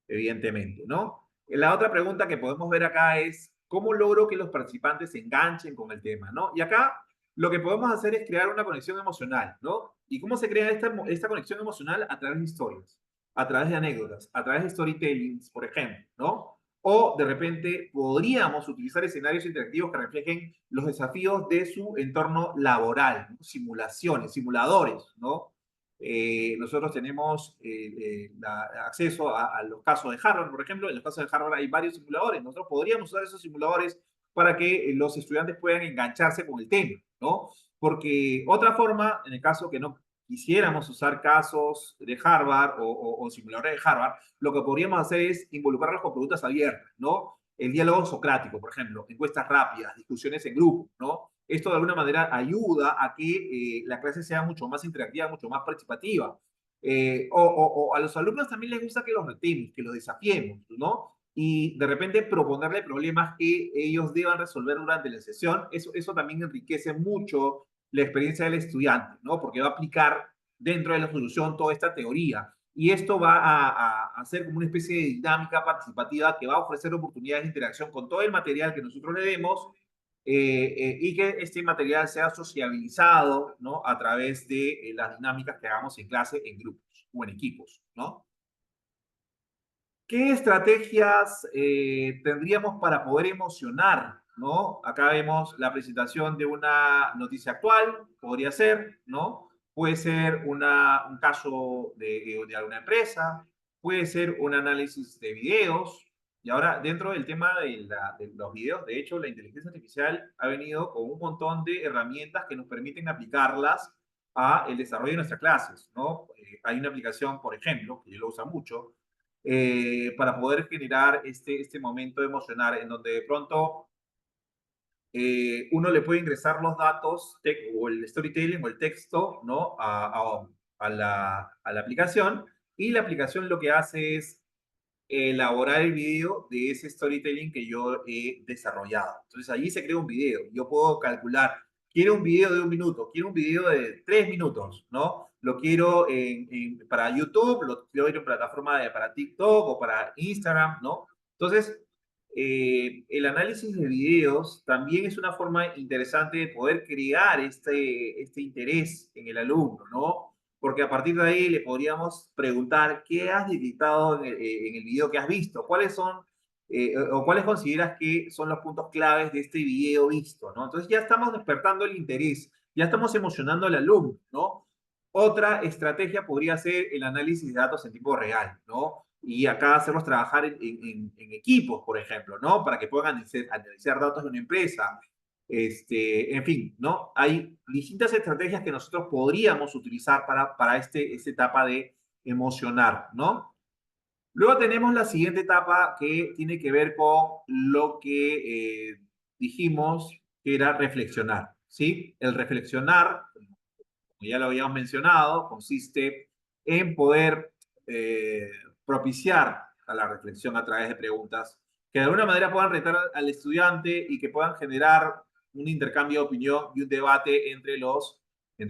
evidentemente, ¿no? La otra pregunta que podemos ver acá es, ¿cómo logro que los participantes se enganchen con el tema, ¿no? Y acá lo que podemos hacer es crear una conexión emocional, ¿no? ¿Y cómo se crea esta conexión emocional? A través de historias, a través de anécdotas, a través de storytellings, por ejemplo, ¿no? O de repente podríamos utilizar escenarios interactivos que reflejen los desafíos de su entorno laboral, ¿no? Simulaciones, simuladores, ¿no? Nosotros tenemos acceso a los casos de Harvard, por ejemplo. En los casos de Harvard hay varios simuladores. Nosotros podríamos usar esos simuladores para que los estudiantes puedan engancharse con el tema, ¿no? Porque otra forma, en el caso que no quisiéramos usar casos de Harvard o simuladores de Harvard, lo que podríamos hacer es involucrarlos con preguntas abiertas, ¿no? El diálogo socrático, por ejemplo, encuestas rápidas, discusiones en grupo, ¿no? Esto de alguna manera ayuda a que la clase sea mucho más interactiva, mucho más participativa. O a los alumnos también les gusta que los retemos, que los desafiemos, ¿no? Y de repente proponerle problemas que ellos deban resolver durante la sesión, eso también enriquece mucho la experiencia del estudiante, ¿no? Porque va a aplicar dentro de la solución toda esta teoría. Y esto va a ser como una especie de dinámica participativa que va a ofrecer oportunidades de interacción con todo el material que nosotros le demos y que este material sea sociabilizado, ¿no? A través de las dinámicas que hagamos en clase, en grupos o en equipos, ¿no? ¿Qué estrategias tendríamos para poder emocionar, ¿no? Acá vemos la presentación de una noticia actual, podría ser, ¿no? Puede ser un caso de alguna empresa, puede ser un análisis de videos. Y ahora, dentro del tema de los videos, de hecho, la inteligencia artificial ha venido con un montón de herramientas que nos permiten aplicarlas a el desarrollo de nuestras clases, ¿no? Hay una aplicación, por ejemplo, que yo lo uso mucho, para poder generar este momento emocional en donde de pronto uno le puede ingresar los datos o el storytelling o el texto, ¿no? A la aplicación y la aplicación lo que hace es elaborar el video de ese storytelling que yo he desarrollado. Entonces allí se crea un video. Yo puedo calcular, quiero un video de 1 minuto, quiero un video de 3 minutos, ¿no? Lo quiero para YouTube, lo quiero en plataforma para TikTok o para Instagram, ¿no? Entonces, el análisis de videos también es una forma interesante de poder crear este interés en el alumno, ¿no? Porque a partir de ahí le podríamos preguntar qué has detectado en el video que has visto, cuáles son o cuáles consideras que son los puntos claves de este video visto, ¿no? Entonces ya estamos despertando el interés, ya estamos emocionando al alumno, ¿no? Otra estrategia podría ser el análisis de datos en tiempo real, ¿no? Y acá hacerlos trabajar en equipos, por ejemplo, ¿no? Para que puedan analizar datos de una empresa, en fin, ¿no? Hay distintas estrategias que nosotros podríamos utilizar para esta etapa de emocionar, ¿no? Luego tenemos la siguiente etapa que tiene que ver con lo que dijimos que era reflexionar, ¿sí? El reflexionar, como ya lo habíamos mencionado, consiste en poder eh, propiciar a la reflexión a través de preguntas que de alguna manera puedan retar al estudiante y que puedan generar un intercambio de opinión y un debate entre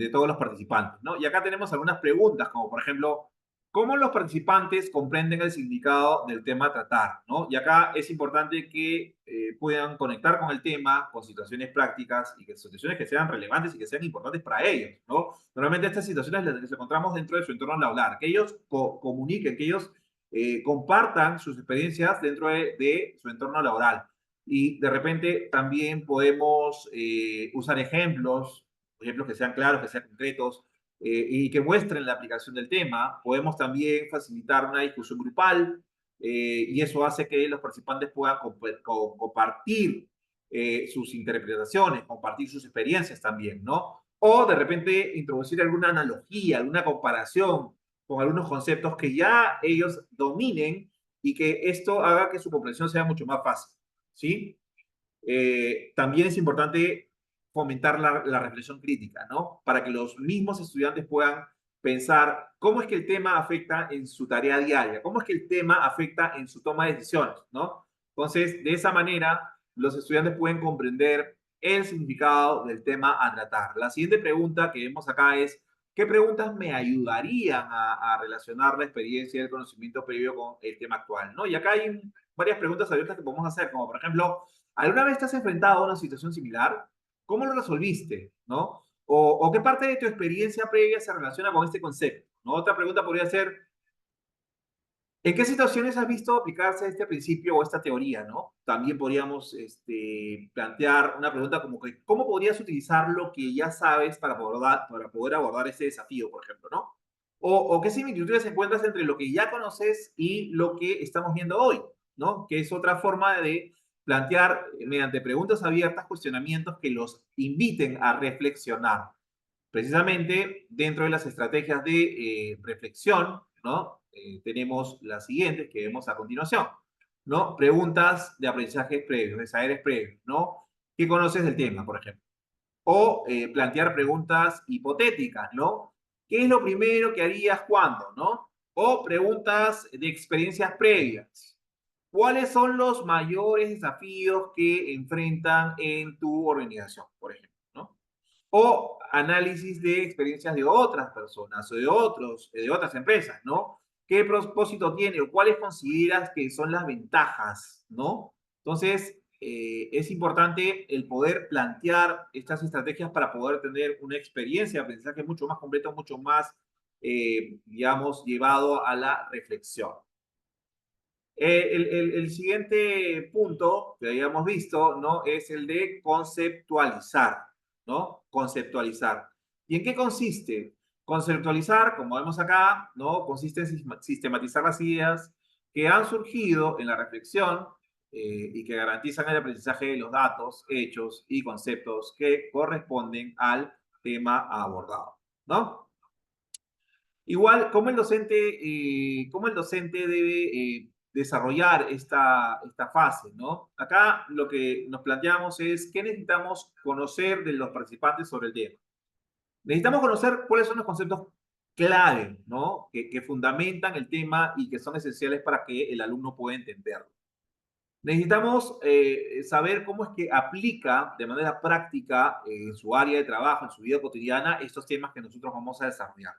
todos los participantes, ¿no? Y acá tenemos algunas preguntas, como por ejemplo, ¿cómo los participantes comprenden el significado del tema a tratar? ¿No? Y acá es importante que puedan conectar con el tema, con situaciones prácticas y que situaciones que sean relevantes y que sean importantes para ellos, ¿no? Normalmente estas situaciones las encontramos dentro de su entorno laboral, que ellos comuniquen, que ellos compartan sus experiencias dentro de su entorno laboral. Y de repente también podemos usar ejemplos que sean claros, que sean concretos, y que muestren la aplicación del tema. Podemos también facilitar una discusión grupal y eso hace que los participantes puedan compartir sus interpretaciones, compartir sus experiencias también, ¿no? O de repente introducir alguna analogía, alguna comparación con algunos conceptos que ya ellos dominen y que esto haga que su comprensión sea mucho más fácil, ¿sí? También es importante fomentar la reflexión crítica, ¿no? Para que los mismos estudiantes puedan pensar cómo es que el tema afecta en su tarea diaria, cómo es que el tema afecta en su toma de decisiones, ¿no? Entonces, de esa manera, los estudiantes pueden comprender el significado del tema a tratar. La siguiente pregunta que vemos acá es, ¿qué preguntas me ayudarían a relacionar la experiencia y el conocimiento previo con el tema actual, ¿no? Y acá hay varias preguntas abiertas que podemos hacer, como por ejemplo, ¿alguna vez te has enfrentado a una situación similar? ¿Cómo lo resolviste? ¿No? O qué parte de tu experiencia previa se relaciona con este concepto? ¿No? Otra pregunta podría ser, ¿en qué situaciones has visto aplicarse este principio o esta teoría? ¿No? También podríamos plantear una pregunta como que, ¿cómo podrías utilizar lo que ya sabes para poder abordar este desafío, por ejemplo? ¿No? O qué similitudes encuentras entre lo que ya conoces y lo que estamos viendo hoy, ¿no? Que es otra forma de plantear mediante preguntas abiertas cuestionamientos que los inviten a reflexionar. Precisamente dentro de las estrategias de reflexión, ¿no? Tenemos las siguientes que vemos a continuación, ¿no? Preguntas de aprendizaje previos, de saberes previos, ¿no? ¿Qué conoces del tema, por ejemplo? O plantear preguntas hipotéticas, ¿no? ¿Qué es lo primero que harías cuando, ¿no? O preguntas de experiencias previas. ¿Cuáles son los mayores desafíos que enfrentan en tu organización, por ejemplo, ¿no? O análisis de experiencias de otras personas o de otras empresas, ¿no? ¿Qué propósito tiene o cuáles consideras que son las ventajas, ¿no? Entonces, es importante el poder plantear estas estrategias para poder tener una experiencia de aprendizaje mucho más completa, mucho más, digamos, llevado a la reflexión. El siguiente punto que habíamos visto, ¿no? Es el de conceptualizar, ¿no? Conceptualizar. ¿Y en qué consiste? Conceptualizar, como vemos acá, ¿no? Consiste en sistematizar las ideas que han surgido en la reflexión y que garantizan el aprendizaje de los datos, hechos y conceptos que corresponden al tema abordado, ¿no? Igual, cómo el docente debe desarrollar esta fase, ¿no? Acá lo que nos planteamos es qué necesitamos conocer de los participantes sobre el tema. Necesitamos conocer cuáles son los conceptos clave, ¿no? Que fundamentan el tema y que son esenciales para que el alumno pueda entenderlo. Necesitamos saber cómo es que aplica de manera práctica en su área de trabajo, en su vida cotidiana, estos temas que nosotros vamos a desarrollar.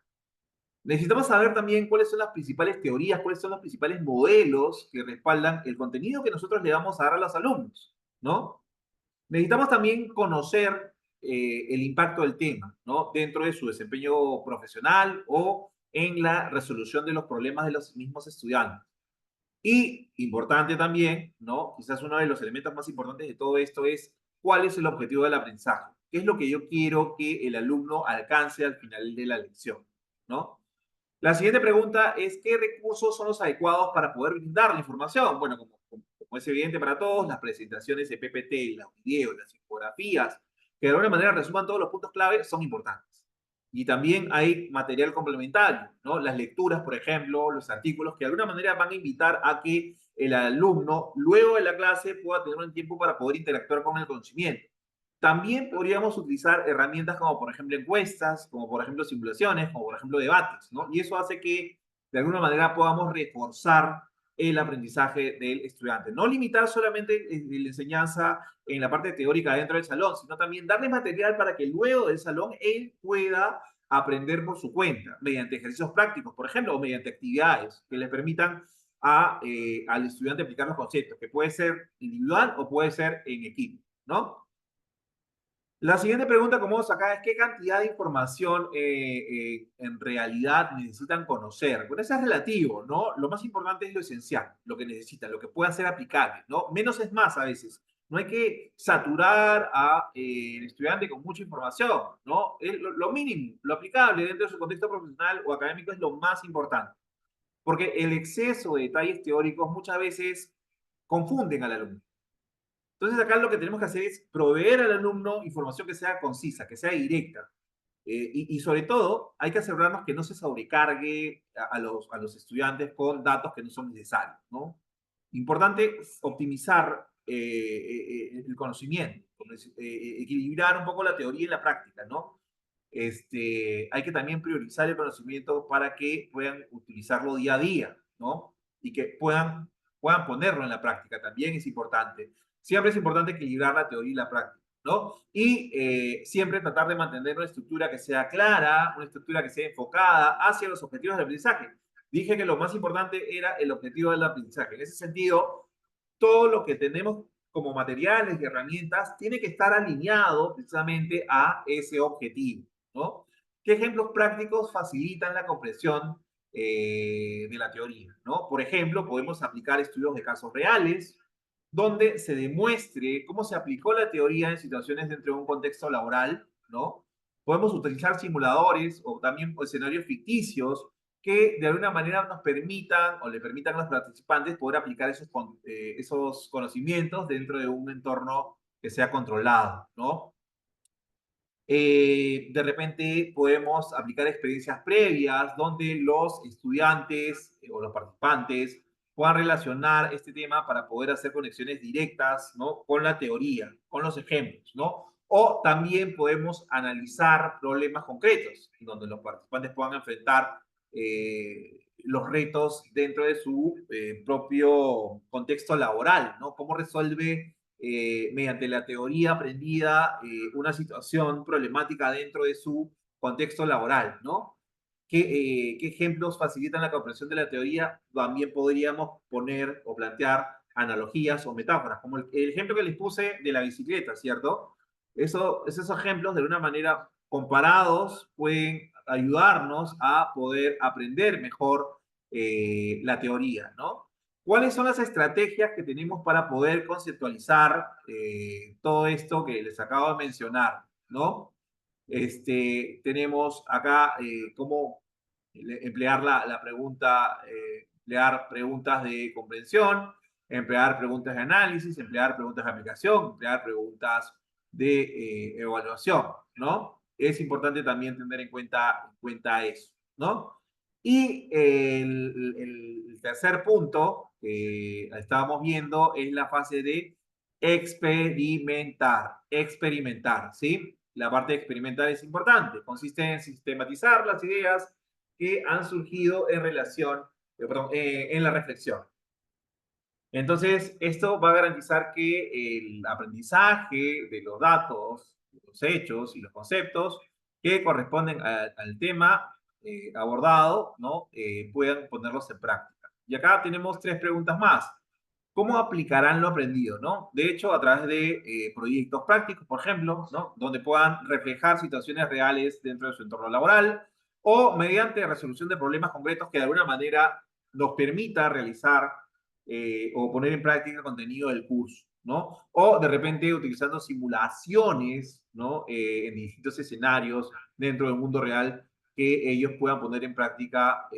Necesitamos saber también cuáles son las principales teorías, cuáles son los principales modelos que respaldan el contenido que nosotros le vamos a dar a los alumnos, ¿no? Necesitamos también conocer el impacto del tema, ¿no? Dentro de su desempeño profesional o en la resolución de los problemas de los mismos estudiantes. Y importante también, ¿no? Quizás uno de los elementos más importantes de todo esto es cuál es el objetivo del aprendizaje. ¿Qué es lo que yo quiero que el alumno alcance al final de la lección, ¿no? La siguiente pregunta es, ¿qué recursos son los adecuados para poder brindar la información? Bueno, como es evidente para todos, las presentaciones de PPT, los videos, las infografías, que de alguna manera resuman todos los puntos clave, son importantes. Y también hay material complementario, ¿no? Las lecturas, por ejemplo, los artículos que de alguna manera van a invitar a que el alumno, luego de la clase, pueda tener un tiempo para poder interactuar con el conocimiento. También podríamos utilizar herramientas como, por ejemplo, encuestas, como, por ejemplo, simulaciones, como, por ejemplo, debates, ¿no? Y eso hace que, de alguna manera, podamos reforzar el aprendizaje del estudiante. No limitar solamente la enseñanza en la parte teórica dentro del salón, sino también darle material para que luego del salón él pueda aprender por su cuenta, mediante ejercicios prácticos, por ejemplo, o mediante actividades que le permitan al estudiante aplicar los conceptos, que puede ser individual o puede ser en equipo, ¿no? La siguiente pregunta, como vamos acá, es qué cantidad de información en realidad necesitan conocer. Bueno, eso es relativo, ¿no? Lo más importante es lo esencial, lo que necesitan, lo que pueda ser aplicable, ¿no? Menos es más a veces. No hay que saturar al estudiante con mucha información, ¿no? Lo mínimo, lo aplicable dentro de su contexto profesional o académico es lo más importante. Porque el exceso de detalles teóricos muchas veces confunden al alumno. Entonces acá lo que tenemos que hacer es proveer al alumno información que sea concisa, que sea directa. Y sobre todo, hay que asegurarnos que no se sobrecargue a los estudiantes con datos que no son necesarios, ¿no? Importante es optimizar el conocimiento, equilibrar un poco la teoría y la práctica, ¿no? Hay que también priorizar el conocimiento para que puedan utilizarlo día a día, ¿no? Y que puedan ponerlo en la práctica, también es importante. Siempre es importante equilibrar la teoría y la práctica, ¿no? Y siempre tratar de mantener una estructura que sea clara, una estructura que sea enfocada hacia los objetivos del aprendizaje. Dije que lo más importante era el objetivo del aprendizaje. En ese sentido, todo lo que tenemos como materiales y herramientas tiene que estar alineado precisamente a ese objetivo, ¿no? ¿Qué ejemplos prácticos facilitan la comprensión de la teoría, ¿no? Por ejemplo, podemos aplicar estudios de casos reales, donde se demuestre cómo se aplicó la teoría en situaciones dentro de un contexto laboral, ¿no? Podemos utilizar simuladores o también escenarios ficticios que de alguna manera nos permitan o le permitan a los participantes poder aplicar esos conocimientos dentro de un entorno que sea controlado, ¿no? De repente podemos aplicar experiencias previas donde los estudiantes o los participantes puedan relacionar este tema para poder hacer conexiones directas, ¿no? Con la teoría, con los ejemplos, ¿no? O también podemos analizar problemas concretos, donde los participantes puedan enfrentar los retos dentro de su propio contexto laboral, ¿no? ¿Cómo resuelve mediante la teoría aprendida una situación problemática dentro de su contexto laboral, ¿no? ¿Qué ejemplos facilitan la comprensión de la teoría? También podríamos poner o plantear analogías o metáforas, como el ejemplo que les puse de la bicicleta, ¿cierto? Esos ejemplos, de alguna manera, comparados, pueden ayudarnos a poder aprender mejor la teoría, ¿no? ¿Cuáles son las estrategias que tenemos para poder conceptualizar todo esto que les acabo de mencionar, ¿no? Tenemos acá cómo emplear la pregunta, emplear preguntas de comprensión, emplear preguntas de análisis, emplear preguntas de aplicación, emplear preguntas de evaluación, ¿no? Es importante también tener en cuenta eso, ¿no? Y el tercer punto que estábamos viendo es la fase de experimentar, ¿sí? La parte de experimentar es importante, consiste en sistematizar las ideas que han surgido en relación, en la reflexión. Entonces, esto va a garantizar que el aprendizaje de los datos, los hechos y los conceptos que corresponden al tema abordado, ¿no? Puedan ponerlos en práctica. Y acá tenemos tres preguntas más. ¿Cómo aplicarán lo aprendido, no? De hecho, a través de proyectos prácticos, por ejemplo, ¿no? Donde puedan reflejar situaciones reales dentro de su entorno laboral o mediante resolución de problemas concretos que de alguna manera nos permita realizar o poner en práctica el contenido del curso, ¿no? O de repente utilizando simulaciones, ¿no? En distintos escenarios dentro del mundo real que ellos puedan poner en práctica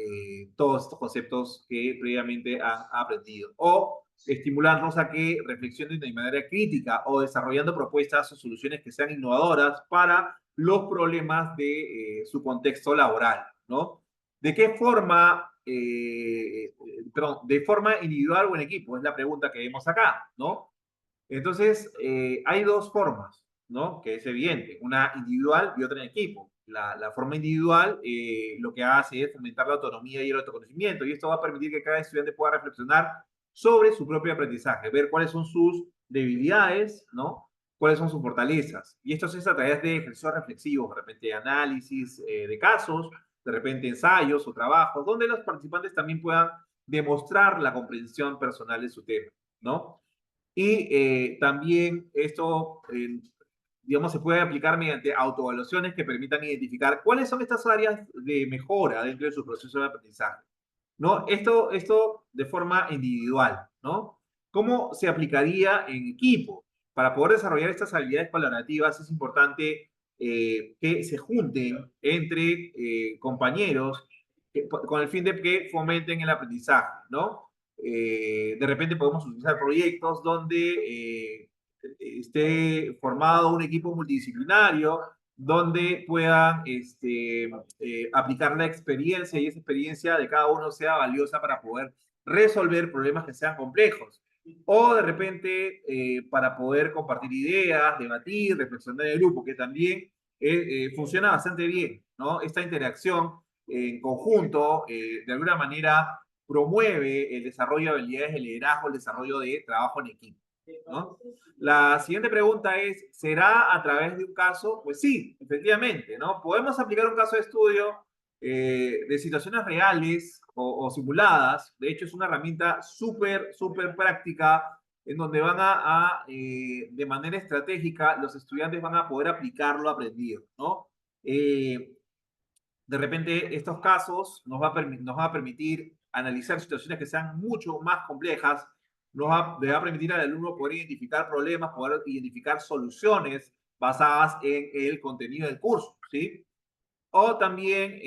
todos estos conceptos que previamente han aprendido. O estimularnos a que reflexionen de manera crítica o desarrollando propuestas o soluciones que sean innovadoras para los problemas de su contexto laboral, ¿no? ¿De qué forma, perdón, de forma individual o en equipo? Es la pregunta que vemos acá, ¿no? Entonces, hay dos formas, ¿no? Que es evidente, una individual y otra en equipo. La forma individual lo que hace es fomentar la autonomía y el autoconocimiento, y esto va a permitir que cada estudiante pueda reflexionar sobre su propio aprendizaje, ver cuáles son sus debilidades, ¿no? Cuáles son sus fortalezas. Y esto se hace a través de ejercicios reflexivos, de repente análisis de casos, de repente ensayos o trabajos, donde los participantes también puedan demostrar la comprensión personal de su tema, ¿no? Y también esto, digamos, se puede aplicar mediante autoevaluaciones que permitan identificar cuáles son estas áreas de mejora dentro de su proceso de aprendizaje, ¿no? Esto de forma individual, ¿no? ¿Cómo se aplicaría en equipo? Para poder desarrollar estas habilidades colaborativas es importante que se junten entre compañeros con el fin de que fomenten el aprendizaje, ¿no? De repente podemos utilizar proyectos donde esté formado un equipo multidisciplinario, donde puedan aplicar la experiencia y esa experiencia de cada uno sea valiosa para poder resolver problemas que sean complejos. O de repente para poder compartir ideas, debatir, reflexionar en el grupo, que también funciona bastante bien, ¿no? Esta interacción en conjunto, de alguna manera, promueve el desarrollo de habilidades de liderazgo, el desarrollo de trabajo en equipo, ¿no? La siguiente pregunta es, ¿será a través de un caso? Pues sí, efectivamente, ¿no? Podemos aplicar un caso de estudio de situaciones reales o simuladas. De hecho, es una herramienta súper práctica en donde de manera estratégica, los estudiantes van a poder aplicar lo aprendido, ¿no? De repente, estos casos nos va a permitir analizar situaciones que sean mucho más complejas, le va a permitir al alumno poder identificar problemas, poder identificar soluciones basadas en el contenido del curso, ¿sí? O también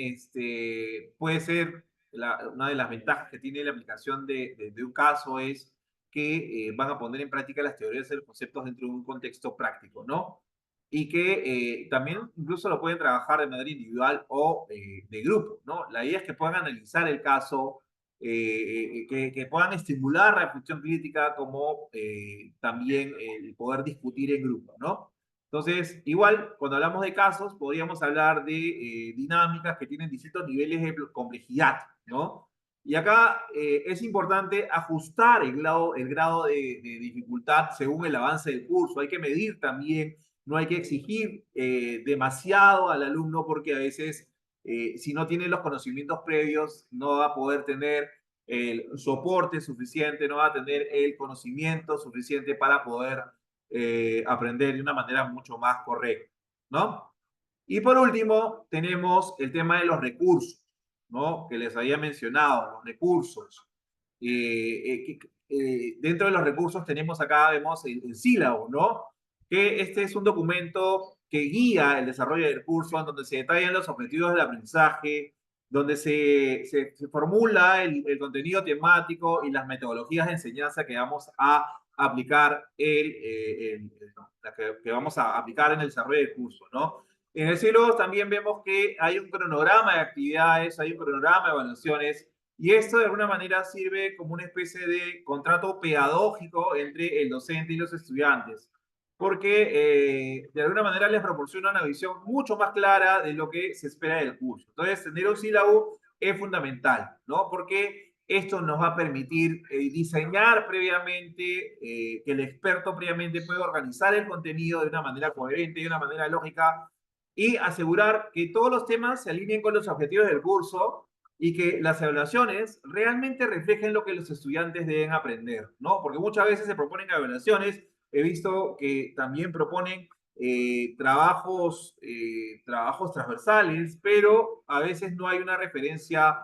puede ser, una de las ventajas que tiene la aplicación de un caso es que van a poner en práctica las teorías y los conceptos dentro de un contexto práctico, ¿no? Y que también incluso lo pueden trabajar de manera individual o de grupo, ¿no? La idea es que puedan analizar el caso, que puedan estimular la reflexión crítica como también el poder discutir en grupo, ¿no? Entonces, igual, cuando hablamos de casos, podríamos hablar de dinámicas que tienen distintos niveles de complejidad, ¿no? Y acá es importante ajustar el grado de dificultad según el avance del curso. Hay que medir también, no hay que exigir demasiado al alumno porque a veces, si no tiene los conocimientos previos, no va a poder tener el soporte suficiente, no va a tener el conocimiento suficiente para poder aprender de una manera mucho más correcta, ¿no? Y por último, tenemos el tema de los recursos, ¿no? Que les había mencionado, los recursos. Dentro de los recursos tenemos acá, vemos el sílabo, ¿no? Que este es un documento que guía el desarrollo del curso, en donde se detallan los objetivos del aprendizaje, donde se formula el contenido temático y las metodologías de enseñanza que vamos a aplicar que vamos a aplicar en el desarrollo del curso, ¿no? En el cielo también vemos que hay un cronograma de actividades, hay un cronograma de evaluaciones, y esto de alguna manera sirve como una especie de contrato pedagógico entre el docente y los estudiantes, porque de alguna manera les proporciona una visión mucho más clara de lo que se espera del curso. Entonces, tener un sílabo es fundamental, ¿no? Porque esto nos va a permitir diseñar previamente, que el experto previamente pueda organizar el contenido de una manera coherente, de una manera lógica, y asegurar que todos los temas se alineen con los objetivos del curso y que las evaluaciones realmente reflejen lo que los estudiantes deben aprender, ¿no? Porque muchas veces se proponen evaluaciones, he visto que también proponen trabajos transversales, pero a veces no hay una referencia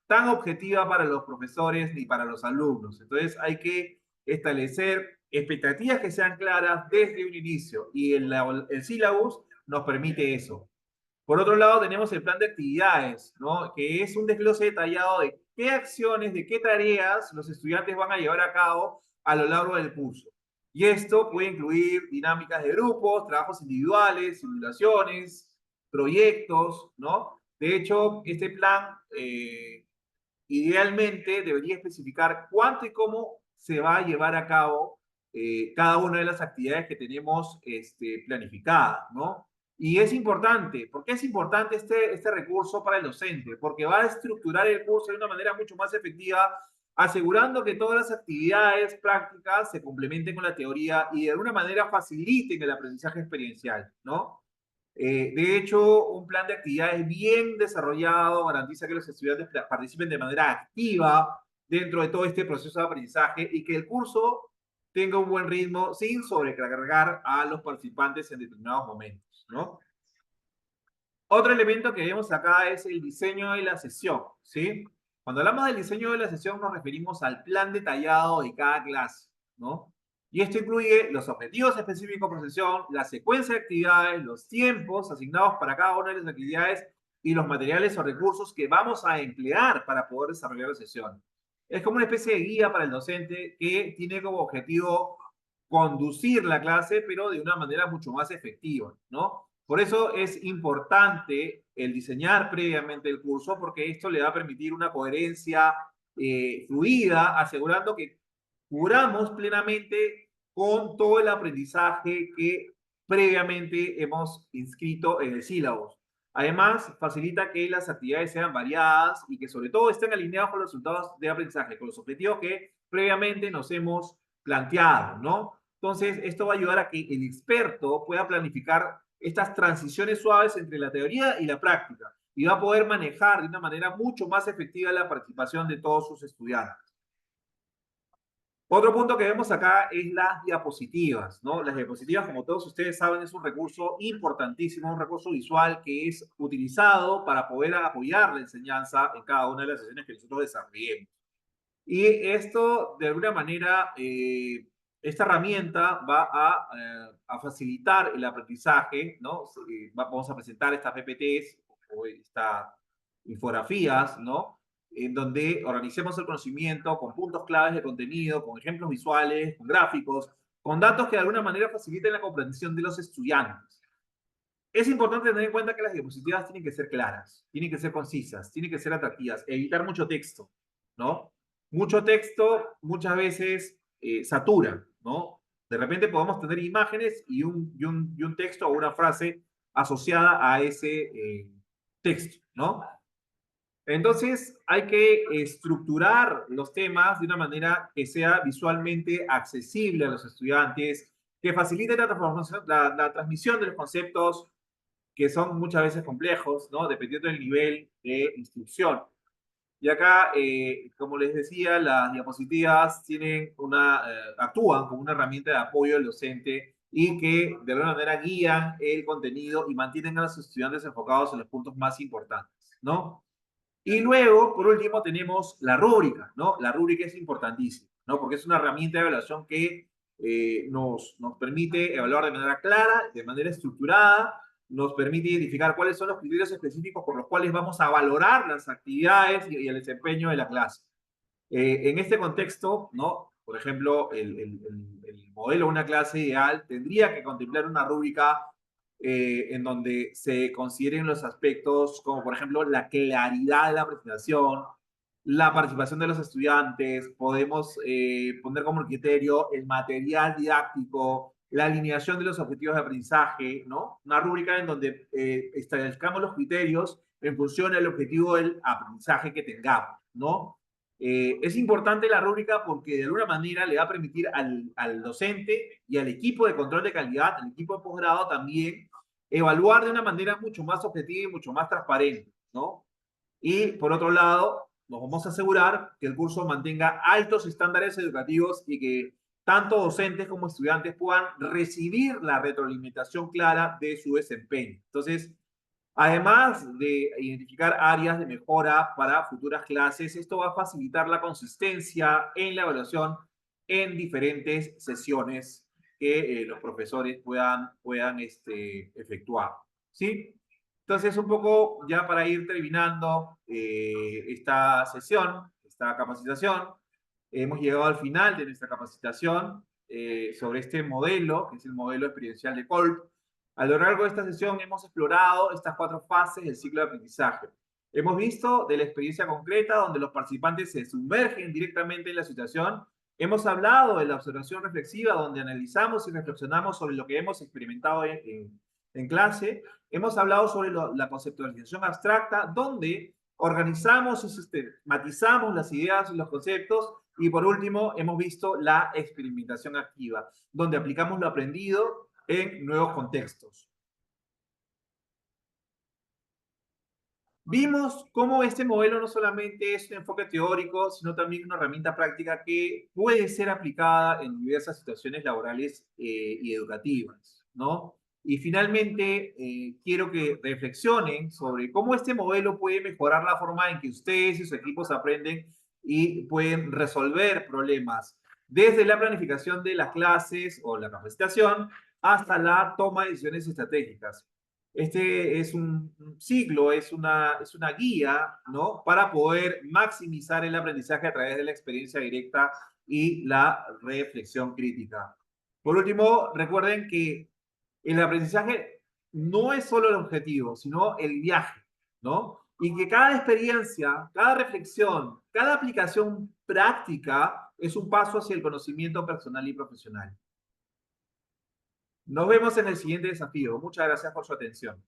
tan objetiva para los profesores ni para los alumnos. Entonces hay que establecer expectativas que sean claras desde un inicio y el sílabus nos permite eso. Por otro lado, tenemos el plan de actividades, ¿no? Que es un desglose detallado de qué acciones, de qué tareas los estudiantes van a llevar a cabo a lo largo del curso. Y esto puede incluir dinámicas de grupos, trabajos individuales, simulaciones, proyectos, ¿no? De hecho, este plan idealmente debería especificar cuánto y cómo se va a llevar a cabo cada una de las actividades que tenemos planificadas, ¿no? Y es importante, ¿por qué es importante este recurso para el docente? Porque va a estructurar el curso de una manera mucho más efectiva, asegurando que todas las actividades prácticas se complementen con la teoría y de alguna manera faciliten el aprendizaje experiencial, ¿no? De hecho, un plan de actividades bien desarrollado garantiza que los estudiantes participen de manera activa dentro de todo este proceso de aprendizaje y que el curso tenga un buen ritmo sin sobrecargar a los participantes en determinados momentos, ¿no? Otro elemento que vemos acá es el diseño de la sesión, ¿sí? Cuando hablamos del diseño de la sesión nos referimos al plan detallado de cada clase, ¿no? Y esto incluye los objetivos específicos por sesión, la secuencia de actividades, los tiempos asignados para cada una de las actividades y los materiales o recursos que vamos a emplear para poder desarrollar la sesión. Es como una especie de guía para el docente que tiene como objetivo conducir la clase, pero de una manera mucho más efectiva, ¿no? Por eso es importante el diseñar previamente el curso, porque esto le va a permitir una coherencia fluida, asegurando que curamos plenamente con todo el aprendizaje que previamente hemos inscrito en el sílabus. Además, facilita que las actividades sean variadas y que sobre todo estén alineados con los resultados de aprendizaje, con los objetivos que previamente nos hemos planteado, ¿no? Entonces, esto va a ayudar a que el experto pueda planificar estas transiciones suaves entre la teoría y la práctica y va a poder manejar de una manera mucho más efectiva la participación de todos sus estudiantes. Otro punto que vemos acá es las diapositivas, ¿no? Las diapositivas, como todos ustedes saben, es un recurso importantísimo, un recurso visual que es utilizado para poder apoyar la enseñanza en cada una de las sesiones que nosotros desarrollemos. Y esto, de alguna manera, esta herramienta va a facilitar el aprendizaje, ¿no? Vamos a presentar estas PPTs o estas infografías, ¿no? En donde organicemos el conocimiento con puntos claves de contenido, con ejemplos visuales, con gráficos, con datos que de alguna manera faciliten la comprensión de los estudiantes. Es importante tener en cuenta que las diapositivas tienen que ser claras, tienen que ser concisas, tienen que ser atractivas, evitar mucho texto, ¿no? Mucho texto muchas veces satura, ¿no? De repente podemos tener imágenes y un texto o una frase asociada a ese texto, ¿no? Entonces hay que estructurar los temas de una manera que sea visualmente accesible a los estudiantes, que facilite la transformación, la transmisión de los conceptos que son muchas veces complejos, ¿no? Dependiendo del nivel de instrucción. Y acá, como les decía, las diapositivas actúan como una herramienta de apoyo al docente y que de alguna manera guían el contenido y mantienen a los estudiantes enfocados en los puntos más importantes, ¿no? Y luego, por último, tenemos la rúbrica, ¿no? La rúbrica es importantísima, ¿no? Porque es una herramienta de evaluación que nos permite evaluar de manera clara, de manera estructurada, nos permite identificar cuáles son los criterios específicos por los cuales vamos a valorar las actividades y el desempeño de la clase. En este contexto, ¿no? Por ejemplo, el modelo de una clase ideal tendría que contemplar una rúbrica en donde se consideren los aspectos como, por ejemplo, la claridad de la presentación, la participación de los estudiantes, podemos poner como criterio el material didáctico, la alineación de los objetivos de aprendizaje, ¿no? Una rúbrica en donde establezcamos los criterios en función del objetivo del aprendizaje que tengamos, ¿no? Es importante la rúbrica porque de alguna manera le va a permitir al docente y al equipo de control de calidad, al equipo de posgrado también, evaluar de una manera mucho más objetiva y mucho más transparente, ¿no? Y por otro lado, nos vamos a asegurar que el curso mantenga altos estándares educativos y que tanto docentes como estudiantes puedan recibir la retroalimentación clara de su desempeño. Entonces, además de identificar áreas de mejora para futuras clases, esto va a facilitar la consistencia en la evaluación en diferentes sesiones que los profesores puedan efectuar. ¿Sí? Entonces, un poco ya para ir terminando esta sesión, esta capacitación, hemos llegado al final de nuestra capacitación sobre este modelo, que es el modelo experiencial de Kolb. A lo largo de esta sesión hemos explorado estas 4 fases del ciclo de aprendizaje. Hemos visto de la experiencia concreta donde los participantes se sumergen directamente en la situación. Hemos hablado de la observación reflexiva donde analizamos y reflexionamos sobre lo que hemos experimentado en clase. Hemos hablado sobre la conceptualización abstracta donde organizamos y sistematizamos las ideas y los conceptos. Y por último, hemos visto la experimentación activa, donde aplicamos lo aprendido en nuevos contextos. Vimos cómo este modelo no solamente es un enfoque teórico, sino también una herramienta práctica que puede ser aplicada en diversas situaciones laborales y educativas, ¿no? Y finalmente, quiero que reflexionen sobre cómo este modelo puede mejorar la forma en que ustedes y sus equipos aprenden y pueden resolver problemas, desde la planificación de las clases o la capacitación hasta la toma de decisiones estratégicas. Este es un ciclo, es una guía, ¿no? Para poder maximizar el aprendizaje a través de la experiencia directa y la reflexión crítica. Por último, recuerden que el aprendizaje no es solo el objetivo, sino el viaje, ¿no? Y que cada experiencia, cada reflexión, cada aplicación práctica es un paso hacia el conocimiento personal y profesional. Nos vemos en el siguiente desafío. Muchas gracias por su atención.